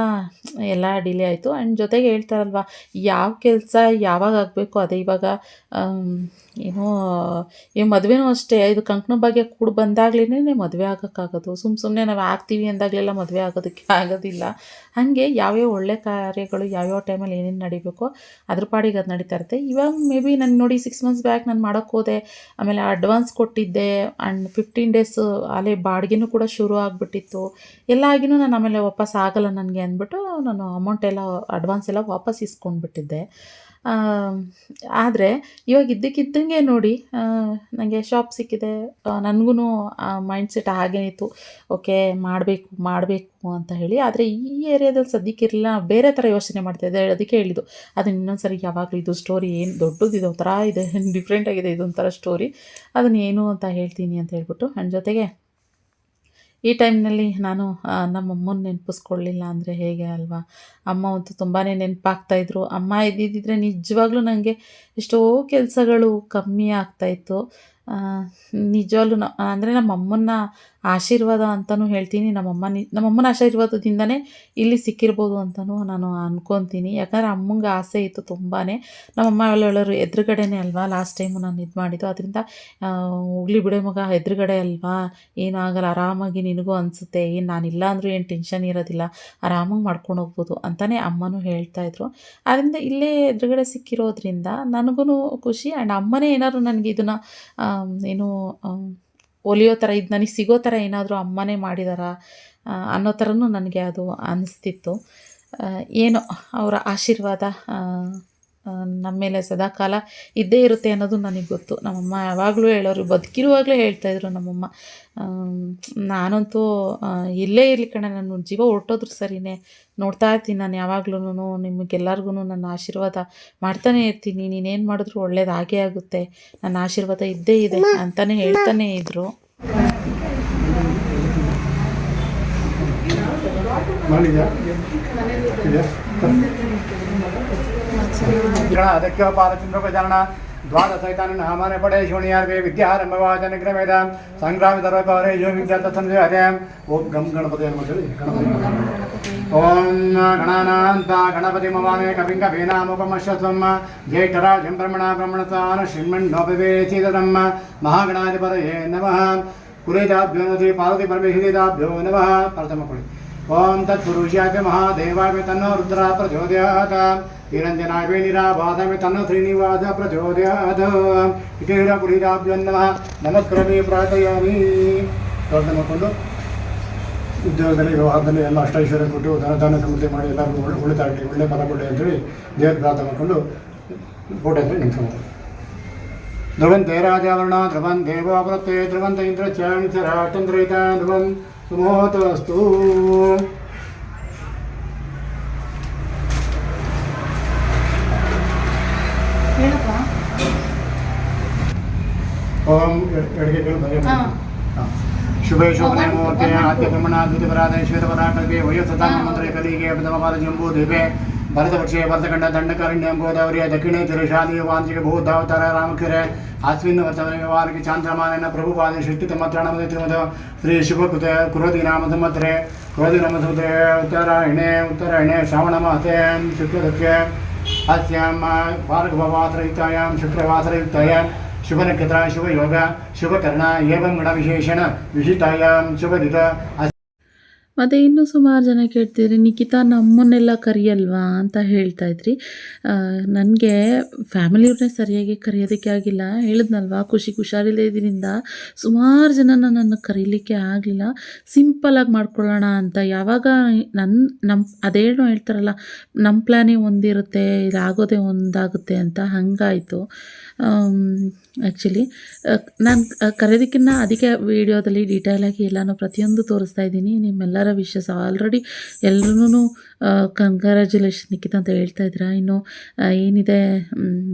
ಎಲ್ಲ ಡಿಲೇ ಆಯಿತು. ಆ್ಯಂಡ್ ಜೊತೆಗೆ ಹೇಳ್ತಾರಲ್ವ, ಯಾವ ಕೆಲಸ ಯಾವಾಗ ಆಗಬೇಕು ಅದೇ. ಇವಾಗ ಏನೋ ಈ ಮದುವೆನೂ ಅಷ್ಟೇ, ಇದು ಕಂಕಣ ಭಾಗ್ಯ ಕೂಡಿ ಬಂದಾಗ್ಲೇ ಮದುವೆ ಆಗೋಕ್ಕಾಗೋದು. ಸುಮ್ಮನೆ ನಾವು ಆಗ್ತೀವಿ ಅಂದಾಗಲೆಲ್ಲ ಮದುವೆ ಆಗೋದಕ್ಕೆ ಆಗೋದಿಲ್ಲ. ಹಾಗೆ ಯಾವ್ಯಾವ ಒಳ್ಳೆ ಕಾರ್ಯಗಳು ಯಾವ್ಯಾವ ಟೈಮಲ್ಲಿ ಏನೇನು ನಡಿಬೇಕೋ ಅದ್ರ ಪಾಡಿಗೆ ಅದು ನಡೀತಾ ಇರುತ್ತೆ. ಇವಾಗ ಮೇ ಬಿ ನಾನು ನೋಡಿ 6 ಮಂತ್ಸ್ ಬ್ಯಾಕ್ ನಾನು ಮಾಡೋಕ್ಕೆ ಹೋದೆ, ಆಮೇಲೆ ಅಡ್ವಾನ್ಸ್ ಕೊಟ್ಟಿದ್ದೆ. ಆ್ಯಂಡ್ 15 ಡೇಸ್ ಅಲ್ಲೇ ಬಾಡಿಗೆನೂ ಕೂಡ ಶುರು ಆಗಿಬಿಟ್ಟಿತ್ತು. ಎಲ್ಲ ಆಗಿನೂ ನಾನು ಆಮೇಲೆ ವಾಪಸ್ ಆಗಲ್ಲ ನನಗೆ ಅಂದ್ಬಿಟ್ಟು ನಾನು ಅಮೌಂಟ್ ಎಲ್ಲ ಅಡ್ವಾನ್ಸ್ ಎಲ್ಲ ವಾಪಸ್ ಇಸ್ಕೊಂಡ್ಬಿಟ್ಟಿದ್ದೆ. ಆದರೆ ಇವಾಗ ಇದ್ದಕ್ಕಿದ್ದಂಗೆ ನೋಡಿ ನನಗೆ ಶಾಪ್ ಸಿಕ್ಕಿದೆ. ನನಗೂ ಮೈಂಡ್ಸೆಟ್ ಹಾಗೇ ಇತ್ತು, ಓಕೆ ಮಾಡಬೇಕು ಅಂತ ಹೇಳಿ. ಆದರೆ ಈ ಏರಿಯಾದಲ್ಲಿ ಸದ್ಯಕ್ಕೆ ಇರಲಿಲ್ಲ, ಬೇರೆ ಥರ ಯೋಚನೆ ಮಾಡ್ತಾಯಿದ್ದೆ. ಅದಕ್ಕೆ ಹೇಳಿದ್ದು ಅದನ್ನು ಇನ್ನೊಂದು ಸರಿ ಯಾವಾಗಲೂ ಇದು ಸ್ಟೋರಿ ಏನು ದೊಡ್ಡದಿದೆ, ಒಂಥರ ಇದೆ, ಡಿಫ್ರೆಂಟಾಗಿದೆ ಇದೊಂಥರ ಸ್ಟೋರಿ, ಅದನ್ನು ಏನು ಅಂತ ಹೇಳ್ತೀನಿ ಅಂತ ಹೇಳ್ಬಿಟ್ಟು. ಆ್ಯಂಡ್ ಜೊತೆಗೆ ಈ ಟೈಮ್ನಲ್ಲಿ ನಾನು ನಮ್ಮಮ್ಮನ ನೆನಪಿಸ್ಕೊಳ್ಳಿಲ್ಲ ಅಂದರೆ ಹೇಗೆ ಅಲ್ವಾ. ಅಮ್ಮ ಅಂತೂ ತುಂಬಾ ನೆನಪಾಗ್ತಾಯಿದ್ರು. ಅಮ್ಮ ಇದ್ದಿದ್ದರೆ ನಿಜವಾಗ್ಲೂ ನನಗೆ ಎಷ್ಟೋ ಕೆಲಸಗಳು ಕಮ್ಮಿ ಆಗ್ತಾಯಿತ್ತು. ನಿಜವಾಗ್ಲೂ ಅಂದರೆ ನಮ್ಮಮ್ಮನ ಆಶೀರ್ವಾದ ಅಂತಲೂ ಹೇಳ್ತೀನಿ. ನಮ್ಮಮ್ಮನ ಆಶೀರ್ವಾದದಿಂದನೇ ಇಲ್ಲಿ ಸಿಕ್ಕಿರ್ಬೋದು ಅಂತಲೂ ನಾನು ಅಂದ್ಕೊತೀನಿ. ಯಾಕಂದರೆ ಅಮ್ಮಂಗೆ ಆಸೆ ಇತ್ತು ತುಂಬಾ. ನಮ್ಮಮ್ಮ ಹೇಳೋರು ಎದುರುಗಡೆನೇ ಅಲ್ವಾ ಲಾಸ್ಟ್ ಟೈಮು ನಾನು ಇದು ಮಾಡಿದ್ದು, ಅದರಿಂದ ಹೋಗ್ಲಿ ಬಿಡೋ ಮಗ, ಎದುರುಗಡೆ ಅಲ್ವಾ, ಏನೂ ಆಗಲ್ಲ, ಆರಾಮಾಗಿ ನಿನಗೂ ಅನಿಸುತ್ತೆ, ಏನು ನಾನಿಲ್ಲ ಅಂದರೂ ಏನು ಟೆನ್ಷನ್ ಇರೋದಿಲ್ಲ, ಆರಾಮಾಗಿ ಮಾಡ್ಕೊಂಡು ಹೋಗ್ಬೋದು ಅಂತಲೇ ಅಮ್ಮನೂ ಹೇಳ್ತಾಯಿದ್ರು. ಆದ್ದರಿಂದ ಇಲ್ಲೇ ಎದುರುಗಡೆ ಸಿಕ್ಕಿರೋದ್ರಿಂದ ನನಗೂ ಖುಷಿ. ಆ್ಯಂಡ್ ಅಮ್ಮನೇ ಏನಾದ್ರು ನನಗೆ ಇದನ್ನು ಏನು ಒಲಿಯೋ ಥರ, ಇದು ನನಗೆ ಸಿಗೋ ಥರ ಏನಾದರೂ ಅಮ್ಮನೇ ಮಾಡಿದಾರಾ ಅನ್ನೋ ಥರನೂ ನನಗೆ ಅದು ಅನ್ನಿಸ್ತಿತ್ತು. ಏನೋ ಅವರ ಆಶೀರ್ವಾದ ನಮ್ಮ ಮೇಲೆ ಸದಾಕಾಲ ಇದ್ದೇ ಇರುತ್ತೆ ಅನ್ನೋದು ನನಗೆ ಗೊತ್ತು. ನಮ್ಮಮ್ಮ ಯಾವಾಗಲೂ ಹೇಳೋರು, ಬದುಕಿರುವಾಗಲೇ ಹೇಳ್ತಾಯಿದ್ರು ನಮ್ಮಮ್ಮ. ನಾನಂತೂ ಇಲ್ಲೇ ಇರಲಿ ಕಣೆ, ನನ್ನ ಜೀವ ಹೊರಟೋದ್ರು ಸರಿಯೇ, ನೋಡ್ತಾ ಇರ್ತೀನಿ ನಾನು ಯಾವಾಗ್ಲೂ, ನಿಮಗೆಲ್ಲರಿಗೂ ನನ್ನ ಆಶೀರ್ವಾದ ಮಾಡ್ತಾನೆ ಇರ್ತೀನಿ, ನೀನೇನು ಮಾಡಿದ್ರು ಒಳ್ಳೇದಾಗೇ ಆಗುತ್ತೆ, ನನ್ನ ಆಶೀರ್ವಾದ ಇದ್ದೇ ಇದೆ ಅಂತಲೇ ಹೇಳ್ತಾನೇ ಇದ್ದರು. ಅದಕ್ಕೆ ಪಾಲಚಂದ್ರೋಪಚಾರಣ ದ್ವಾದಶೈತಾನಿ ನಾಮಾನೆ ಪಡೆ ಶೋಣಿಯಾರ್ವೆ ವಿದ್ಯಾರಂಭವಾಚನ ಗ್ರಮೇದ ಸಂಗ್ರಾಮಿ ಸರ್ವಕಾರೇ ಯೋ ವಿದ್ಯಾರ್ಥ ಸಂಜಯ ಓಂ ಗಂ ಗಣಪತಿ ಓಂ ಗಣಾನಾಂತ ಗಣಪತಿ ಮಮಾಮೇ ಕವಿಂ ಕವೀನಾಮುಪಮಶ್ವತ್ವಂ ಜ್ಯೇಷ್ಠರಾಜಂ ಬ್ರಹ್ಮಣಾನ ಶ್ರೀಮಣ್ಣೋಪವೇಚಿತಂ ಮಹಾಗಣಾಧಿಪತಯೇ ನಮಃ ಕುಲೇದಾಭ್ಯೋ ನದಿ ಪಾರ್ವತಿ ಪರಮೇಶ್ವರಿದಾಭ್ಯೋ ನಮಃ. ಪ್ರಥಮ ಕೊಡಿ. ಓಂ ತತ್ಪುರುಷಾಯ ಮಹಾದೇವಾಯ ತನ್ನೋ ರುದ್ರ ಪ್ರಚೋದಯಾತ್ ನಿರಂಜನಾಯ ನಿರಾಭಾಸಾಯ ತನ್ನೋ ಶ್ರೀನಿವಾಸ ಪ್ರಚೋದಯಾತ್. ಇಟೇರ ಕುಲೀದಾಭ್ಯೋ ನಮಃ. ನಮಸ್ಕರಮಿ ಪ್ರಾರ್ಥಯಾಮಿ. ಪ್ರಾರ್ಥನೆ ಮಾಡಿಕೊಂಡು ಉದ್ಯೋಗದಲ್ಲಿ ವ್ಯವಹಾರದಲ್ಲಿ ಎಲ್ಲ ಅಷ್ಟೈಶ್ವರ್ಯ ಕೊಟ್ಟು ಧನ ಸಮೃದ್ಧಿ ಮಾಡಿ ಎಲ್ಲರಿಗೂ ಒಳ್ಳೆದಾಗಲಿ, ಒಳ್ಳೆ ಫಲ ಕೊಡಿ ಅಂತೇಳಿ ದೇವ್ರ ಪ್ರಾರ್ಥನೆ ಮಾಡಿಕೊಂಡು ಫೋಟೋ ಅಂತ ನಿಂತ್ಕೊಂಡು ಧ್ರುವಂತೆ ರಾಜಾವರಣ ಧ್ರುವನ್ ದೇವಾವೃತ್ತೆ ಧ್ರುವಂತ ಇಂದ್ರ ಚಾಂಚರಾಟಂದ್ರೈತ ಧ್ರುವಂ ಸುಮೋತಸ್ತು. ಓಂ ಶುಭೇ ಶೋಭನೆ ಮೂರ್ತಿ ಆದ್ಯ ಬ್ರಹ್ಮಣಾದ್ವಿತಪರಾಧ ಶ್ವೇತಪರಾಟಕ್ಕೆ ವಯೋಸತಾಮ ಮಂತ್ರೆ ಕಲಿಗೆ ಪ್ರಥಮಪಾದ ಜಂಬೂ ದ್ವೀಪೆ ಭರತಪಕ್ಷೆ ಭರತಖಂಡ ದಂಡಕಾರಣ್ಯಂ ಗೋದಾವರಿಯ ದಕ್ಷಿಣೆ ತಿರುಶಾಲಿ ವಾಂಚಿಕ ಭೂಧಾವತಾರ ರಾಮಖಿರೆ ಆಸ್ವಿನ್ ವರ್ಷವಾರಿಗೆ ಚಾಂದ್ರಮಾನ ಪ್ರಭುಪಾದ ಸೃಷ್ಟಿತಮತ್ರಾಣಮದ ತಿರುಮದ ಶ್ರೀ ಶುಭಕೃತ ಕುರೋಧಿ ನಾಮ ಸಂವತ್ಸರೆ ಕ್ರೋಧಿ ನಾಮ ಸಂವತ್ಸರೆ ಉತ್ತರಾಯಣೆ ಶ್ರಾವಣ ಮಾಸೆ ಶುಕ್ಲದಕ್ಷೆ अस्यां भार्गववासरयुक्तायां शुक्रवासरयुक्तायां शुभनक्षत्र शुभयोग शुभकर्ण एवं गणविशेषण विशिष्टायां शुभऋत. ಮತ್ತು ಇನ್ನೂ ಸುಮಾರು ಜನ ಕೇಳ್ತಿದ್ರಿ, ನಿಖಿತಾ ನಮ್ಮನ್ನೆಲ್ಲ ಕರೆಯಲ್ವಾ ಅಂತ ಹೇಳ್ತಾಯಿದ್ರಿ. ನನಗೆ ಫ್ಯಾಮಿಲಿಯವ್ರನ್ನೇ ಸರಿಯಾಗಿ ಕರೆಯೋದಕ್ಕೆ ಆಗಿಲ್ಲ. ಹೇಳಿದ್ನಲ್ವ, ಹುಷಾರಿಲ್ಲದೆ ಇದರಿಂದ ಸುಮಾರು ಜನ ನನ್ನ ಕರೀಲಿಕ್ಕೆ ಆಗಲಿಲ್ಲ. ಸಿಂಪಲಾಗಿ ಮಾಡ್ಕೊಳ್ಳೋಣ ಅಂತ. ಯಾವಾಗ ನಮ್ಮ ಅದೇನೋ ಹೇಳ್ತಾರಲ್ಲ, ನಮ್ಮ ಪ್ಲ್ಯಾನೇ ಒಂದಿರುತ್ತೆ, ಇದಾಗೋದೇ ಒಂದಾಗುತ್ತೆ ಅಂತ, ಹಾಗಾಯಿತು. ಆ್ಯಕ್ಚುಲಿ ನಾನು ಕರೆಯೋದಕ್ಕಿಂತ ಅದಕ್ಕೆ ವೀಡಿಯೋದಲ್ಲಿ ಡೀಟೇಲಾಗಿ ಎಲ್ಲನೂ ಪ್ರತಿಯೊಂದು ತೋರಿಸ್ತಾ ಇದ್ದೀನಿ. ನಿಮ್ಮೆಲ್ಲರ ವಿಷಸ್ ಆಲ್ರೆಡಿ ಎಲ್ಲರೂ ಕಂಗ್ರ್ಯಾಚುಲೇಷನ್ ನಿಖಿತ ಅಂತ ಹೇಳ್ತಾಯಿದ್ದೀರಾ. ಇನ್ನು ಏನಿದೆ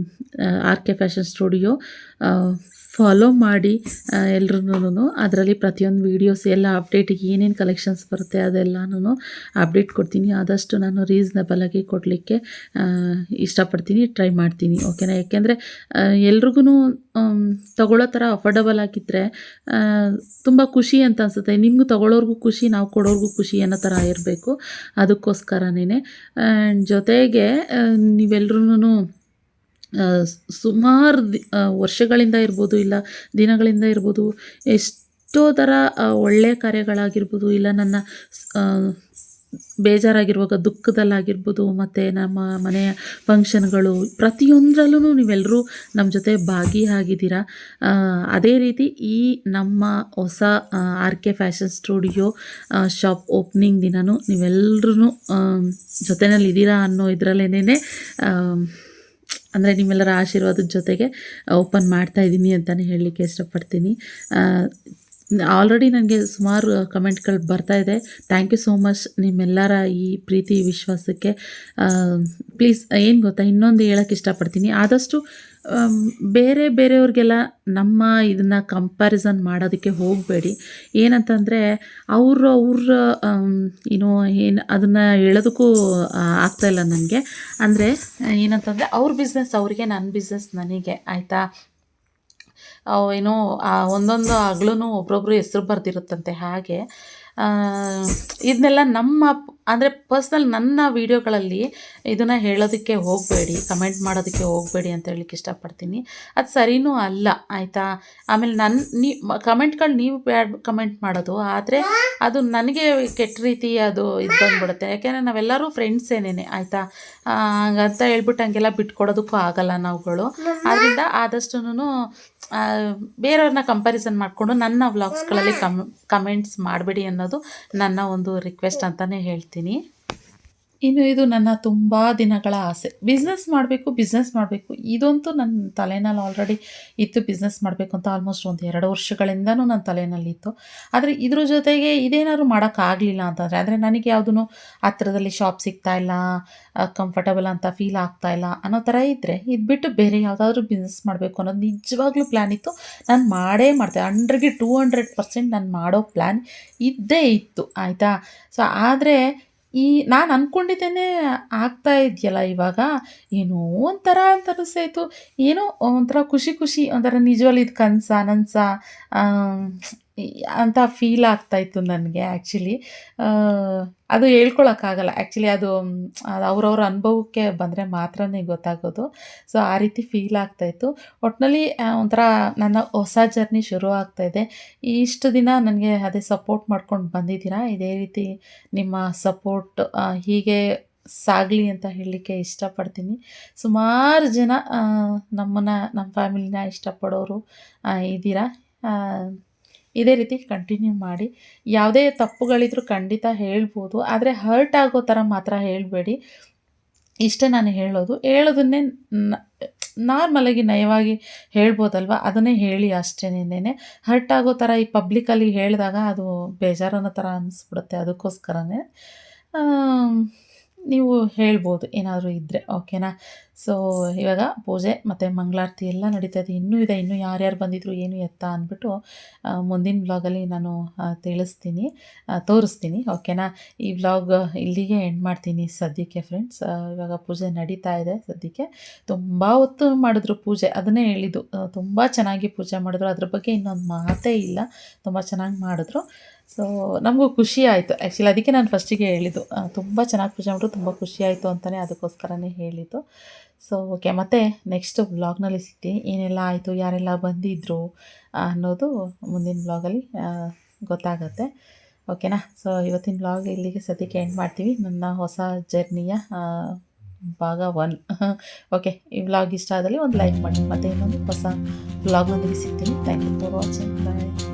RK ಫ್ಯಾಷನ್ ಸ್ಟುಡಿಯೋ ಫಾಲೋ ಮಾಡಿ ಎಲ್ರೂ. ಅದರಲ್ಲಿ ಪ್ರತಿಯೊಂದು ವೀಡಿಯೋಸ್ ಎಲ್ಲ ಅಪ್ಡೇಟಿಗೆ ಏನೇನು ಕಲೆಕ್ಷನ್ಸ್ ಬರುತ್ತೆ ಅದೆಲ್ಲನೂ ಅಪ್ಡೇಟ್ ಕೊಡ್ತೀನಿ. ಆದಷ್ಟು ನಾನು ರೀಸನಬಲಾಗಿ ಕೊಡಲಿಕ್ಕೆ ಇಷ್ಟಪಡ್ತೀನಿ, ಟ್ರೈ ಮಾಡ್ತೀನಿ. ಓಕೆನಾ? ಯಾಕೆಂದರೆ ಎಲ್ರಿಗೂ ತಗೊಳ್ಳೋ ಥರ ಅಫೋರ್ಡಬಲ್ ಆಗಿದ್ದರೆ ತುಂಬ ಖುಷಿ ಅಂತ ಅನಿಸುತ್ತೆ. ನಿಮಗೂ ತಗೊಳ್ಳೋರ್ಗೂ ಖುಷಿ, ನಾವು ಕೊಡೋರ್ಗೂ ಖುಷಿ ಅನ್ನೋ ಥರ ಇರಬೇಕು. ಅದಕ್ಕೋಸ್ಕರನೇ ಜೊತೆಗೆ ನೀವೆಲ್ರೂ ಸುಮಾರು ವರ್ಷಗಳಿಂದ ಇರ್ಬೋದು, ಇಲ್ಲ ದಿನಗಳಿಂದ ಇರ್ಬೋದು, ಎಷ್ಟೋ ಥರ ಒಳ್ಳೆಯ ಕಾರ್ಯಗಳಾಗಿರ್ಬೋದು, ಇಲ್ಲ ನನ್ನ ಬೇಜಾರಾಗಿರುವಾಗ ದುಃಖದಲ್ಲಾಗಿರ್ಬೋದು, ಮತ್ತು ನಮ್ಮ ಮನೆಯ ಫಂಕ್ಷನ್ಗಳು ಪ್ರತಿಯೊಂದರಲ್ಲೂ ನೀವೆಲ್ಲರೂ ನಮ್ಮ ಜೊತೆ ಭಾಗಿಯಾಗಿದ್ದೀರಾ. ಅದೇ ರೀತಿ ಈ ನಮ್ಮ ಹೊಸ RK fashion studio shop opening ದಿನವೂ ನೀವೆಲ್ಲರೂ ಜೊತೆಯಲ್ಲಿದ್ದೀರಾ ಅನ್ನೋ ಇದರಲ್ಲೇನೇ ಅಂದರೆ ನಿಮ್ಮೆಲ್ಲರ ಆಶೀರ್ವಾದದ ಜೊತೆಗೆ ಓಪನ್ ಮಾಡ್ತಾಯಿದ್ದೀನಿ ಅಂತಲೇ ಹೇಳಲಿಕ್ಕೆ ಇಷ್ಟಪಡ್ತೀನಿ. ಆಲ್ರೆಡಿ ನನಗೆ ಸುಮಾರು ಕಮೆಂಟ್ಗಳು ಬರ್ತಾಯಿದೆ. ಥ್ಯಾಂಕ್ ಯು ಸೋ ಮಚ್ ನಿಮ್ಮೆಲ್ಲರ ಈ ಪ್ರೀತಿ ವಿಶ್ವಾಸಕ್ಕೆ. ಪ್ಲೀಸ್ ಏನು ಗೊತ್ತಾ, ಇನ್ನೊಂದು ಹೇಳೋಕ್ಕೆ ಇಷ್ಟಪಡ್ತೀನಿ, ಆದಷ್ಟು ಬೇರೆಯವ್ರಿಗೆಲ್ಲ ನಮ್ಮ ಇದನ್ನು ಕಂಪ್ಯಾರಿಸನ್ ಮಾಡೋದಕ್ಕೆ ಹೋಗಬೇಡಿ. ಏನಂತಂದರೆ ಅವ್ರ ಏನು ಅದನ್ನು ಹೇಳೋದಕ್ಕೂ ಆಗ್ತಾಯಿಲ್ಲ ನನಗೆ. ಅಂದರೆ ಏನಂತಂದರೆ ಅವ್ರ ಬಿಸ್ನೆಸ್ ಅವರಿಗೆ, ನನ್ನ ಬಿಸ್ನೆಸ್ ನನಗೆ, ಆಯಿತಾ? ಏನೋ ಒಂದೊಂದು ಹಗ್ಲೂ ಒಬ್ರೊಬ್ರು ಹೆಸ್ರು ಬರೆದಿರುತ್ತಂತೆ. ಹಾಗೆ ಇದನ್ನೆಲ್ಲ ನಮ್ಮ ಅಂದರೆ ಪರ್ಸ್ನಲ್ ನನ್ನ ವೀಡಿಯೋಗಳಲ್ಲಿ ಇದನ್ನು ಹೇಳೋದಕ್ಕೆ ಹೋಗಬೇಡಿ, ಕಮೆಂಟ್ ಮಾಡೋದಕ್ಕೆ ಹೋಗಬೇಡಿ ಅಂತ ಹೇಳಲಿಕ್ಕೆ ಇಷ್ಟಪಡ್ತೀನಿ. ಅದು ಸರಿನೂ ಅಲ್ಲ, ಆಯಿತಾ? ಆಮೇಲೆ ಕಮೆಂಟ್ಗಳು ನೀವು ಬ್ಯಾಡ್ ಕಮೆಂಟ್ ಮಾಡೋದು, ಆದರೆ ಅದು ನನಗೆ ಕೆಟ್ಟ ರೀತಿ ಅದು ಇದು ಬಂದ್ಬಿಡುತ್ತೆ. ಯಾಕೆಂದರೆ ನಾವೆಲ್ಲರೂ ಫ್ರೆಂಡ್ಸೇನೇನೆ, ಆಯಿತಾ? ಹಂಗಂತ ಹೇಳ್ಬಿಟ್ಟು ಹಂಗೆಲ್ಲ ಬಿಟ್ಕೊಡೋದಕ್ಕೂ ಆಗಲ್ಲ ನಾವುಗಳು. ಆದ್ದರಿಂದ ಆದಷ್ಟು ಬೇರೆಯವ್ರನ್ನ ಕಂಪ್ಯಾರಿಸನ್ ಮಾಡಿಕೊಂಡು ನನ್ನ ವ್ಲಾಗ್ಸ್ಗಳಲ್ಲಿ ಕಮೆಂಟ್ಸ್ ಮಾಡಬೇಡಿ ಅನ್ನೋದು ನನ್ನ ಒಂದು ರಿಕ್ವೆಸ್ಟ್ ಅಂತಲೇ ಹೇಳ್ತೀನಿ. ಇನ್ನು ಇದು ನನ್ನ ತುಂಬ ದಿನಗಳ ಆಸೆ, ಬಿಸ್ನೆಸ್ ಮಾಡಬೇಕು. ಇದಂತೂ ನನ್ನ ತಲೆನಲ್ಲಿ ಆಲ್ರೆಡಿ ಇತ್ತು, ಬಿಸ್ನೆಸ್ ಮಾಡಬೇಕು ಅಂತ. ಆಲ್ಮೋಸ್ಟ್ ಒಂದು 2 ವರ್ಷಗಳಿಂದನೂ ನನ್ನ ತಲೆನಲ್ಲಿತ್ತು. ಆದರೆ ಇದ್ರ ಜೊತೆಗೆ ಇದೇನಾದ್ರು ಮಾಡೋಕ್ಕಾಗಲಿಲ್ಲ ಅಂತಂದರೆ, ಅಂದರೆ ನನಗೆ ಯಾವುದೂ ಹತ್ರದಲ್ಲಿ ಶಾಪ್ ಸಿಗ್ತಾಯಿಲ್ಲ, ಕಂಫರ್ಟಬಲ್ ಅಂತ ಫೀಲ್ ಆಗ್ತಾಯಿಲ್ಲ ಅನ್ನೋ ಥರ ಇದ್ದರೆ, ಇದು ಬಿಟ್ಟು ಬೇರೆ ಯಾವುದಾದ್ರೂ ಬಿಸ್ನೆಸ್ ಮಾಡಬೇಕು ಅನ್ನೋದು ನಿಜವಾಗ್ಲೂ ಪ್ಲ್ಯಾನ್ ಇತ್ತು. ನಾನು ಮಾಡ್ತೆ 100ಗೆ 200% ನಾನು ಮಾಡೋ ಪ್ಲ್ಯಾನ್ ಇದ್ದೇ ಇತ್ತು, ಆಯಿತಾ? ಸೊ ಆದರೆ ನಾನು ಅಂದ್ಕೊಂಡಿದ್ದೇನೆ ಆಗ್ತಾ ಇದೆಯಲ್ಲ ಇವಾಗ, ಏನೋ ಒಂಥರ ಅಂತ ಅನಿಸ್ತಾಯಿತ್ತು. ಏನೋ ಒಂಥರ ಖುಷಿ ಒಂಥರ ನಿಜವಲ್ಲಿ ಇದು ನನಸ ಅಂತ ಫೀಲ್ ಆಗ್ತಾಯಿತ್ತು ನನಗೆ. ಆ್ಯಕ್ಚುಲಿ ಅದು ಹೇಳ್ಕೊಳಕ್ಕಾಗಲ್ಲ. ಆ್ಯಕ್ಚುಲಿ ಅದು ಅವ್ರವ್ರ ಅನುಭವಕ್ಕೆ ಬಂದರೆ ಮಾತ್ರನೇ ಗೊತ್ತಾಗೋದು. ಸೊ ಆ ರೀತಿ ಫೀಲ್ ಆಗ್ತಾಯಿತ್ತು. ಒಟ್ಟಿನಲ್ಲಿ ಒಂಥರ ನನ್ನ ಹೊಸ ಜರ್ನಿ ಶುರು ಆಗ್ತಾಯಿದೆ. ಇಷ್ಟು ದಿನ ನನಗೆ ಅದೇ ಸಪೋರ್ಟ್ ಮಾಡ್ಕೊಂಡು ಬಂದಿದ್ದೀರಾ. ಇದೇ ರೀತಿ ನಿಮ್ಮ ಸಪೋರ್ಟ್ ಹೀಗೆ ಸಾಗಲಿ ಅಂತ ಹೇಳಲಿಕ್ಕೆ ಇಷ್ಟಪಡ್ತೀನಿ. ಸುಮಾರು ಜನ ನಮ್ಮ ಫ್ಯಾಮಿಲಿನ ಇಷ್ಟಪಡೋರು ಇದ್ದೀರಾ. ಇದೇ ರೀತಿ ಕಂಟಿನ್ಯೂ ಮಾಡಿ. ಯಾವುದೇ ತಪ್ಪುಗಳಿದ್ರೂ ಖಂಡಿತ ಹೇಳ್ಬೋದು, ಆದರೆ ಹರ್ಟ್ ಆಗೋ ಥರ ಮಾತ್ರ ಹೇಳಬೇಡಿ. ಇಷ್ಟೇ ನಾನು ಹೇಳೋದನ್ನೇ ನಾರ್ಮಲಾಗಿ ನಯವಾಗಿ ಹೇಳ್ಬೋದಲ್ವ, ಅದನ್ನೇ ಹೇಳಿ ಅಷ್ಟೇನೇನೆ. ಹರ್ಟ್ ಆಗೋ ಥರ ಈ ಪಬ್ಲಿಕಲ್ಲಿ ಹೇಳಿದಾಗ ಅದು ಬೇಜಾರನ್ನೋ ಥರ ಅನ್ನಿಸ್ಬಿಡುತ್ತೆ. ಅದಕ್ಕೋಸ್ಕರನೇ ನೀವು ಹೇಳ್ಬೋದು ಏನಾದರೂ ಇದ್ದರೆ, ಓಕೆನಾ? ಸೊ ಇವಾಗ ಪೂಜೆ ಮತ್ತು ಮಂಗಳಾರತಿ ಎಲ್ಲ ನಡೀತಾಯಿದೆ. ಇನ್ನೂ ಯಾರ್ಯಾರು ಬಂದಿದ್ರು ಏನು ಎತ್ತ ಅಂದ್ಬಿಟ್ಟು ಮುಂದಿನ ವ್ಲಾಗಲ್ಲಿ ನಾನು ತೋರಿಸ್ತೀನಿ, ಓಕೆನಾ? ಈ ವ್ಲಾಗ್ ಇಲ್ಲಿಗೆ ಎಂಡ್ ಮಾಡ್ತೀನಿ ಸದ್ಯಕ್ಕೆ ಫ್ರೆಂಡ್ಸ್. ಇವಾಗ ಪೂಜೆ ನಡೀತಾ ಇದೆ ಸದ್ಯಕ್ಕೆ. ತುಂಬ ಹೊತ್ತು ಮಾಡಿದ್ರು ಪೂಜೆ, ಅದನ್ನೇ ಹೇಳಿದ್ದು, ತುಂಬ ಚೆನ್ನಾಗಿ ಪೂಜೆ ಮಾಡಿದ್ರು. ಅದ್ರ ಬಗ್ಗೆ ಇನ್ನೊಂದು ಮಾತೇ ಇಲ್ಲ, ತುಂಬ ಚೆನ್ನಾಗಿ ಮಾಡಿದ್ರು. ಸೊ ನಮಗೂ ಖುಷಿ ಆಯಿತು. ಆ್ಯಕ್ಚುಲಿ ಅದಕ್ಕೆ ನಾನು ಫಸ್ಟಿಗೆ ಹೇಳಿದ್ದು, ತುಂಬ ಚೆನ್ನಾಗಿ ಪೂಜೆ ಮಾಡಿದ್ರು, ತುಂಬ ಖುಷಿ ಆಯಿತು ಅಂತಲೇ ಅದಕ್ಕೋಸ್ಕರನೇ ಹೇಳಿದ್ದು. ಸೊ ಓಕೆ, ಮತ್ತೆ ನೆಕ್ಸ್ಟ್ ವ್ಲಾಗ್ನಲ್ಲಿ ಸಿಗ್ತೀನಿ. ಏನೆಲ್ಲ ಆಯಿತು, ಯಾರೆಲ್ಲ ಬಂದಿದ್ದರು ಅನ್ನೋದು ಮುಂದಿನ ವ್ಲಾಗಲ್ಲಿ ಗೊತ್ತಾಗತ್ತೆ, ಓಕೆನಾ? ಸೊ ಇವತ್ತಿನ ವ್ಲಾಗ್ ಇಲ್ಲಿಗೆ ಸದ್ಯಕ್ಕೆ ಎಂಡ್ ಮಾಡ್ತೀವಿ, ನನ್ನ ಹೊಸ ಜರ್ನಿಯ ಭಾಗ 1. ಓಕೆ, ಈ ವ್ಲಾಗ್ ಇಷ್ಟ ಆದಲ್ಲಿ ಒಂದು ಲೈಕ್ ಮಾಡಿ. ಮತ್ತು ಇನ್ನೊಂದು ಹೊಸ ವ್ಲಾಗ್ನೊಂದಿಗೆ ಸಿಗ್ತೀನಿ. Thank you for watching. Bye.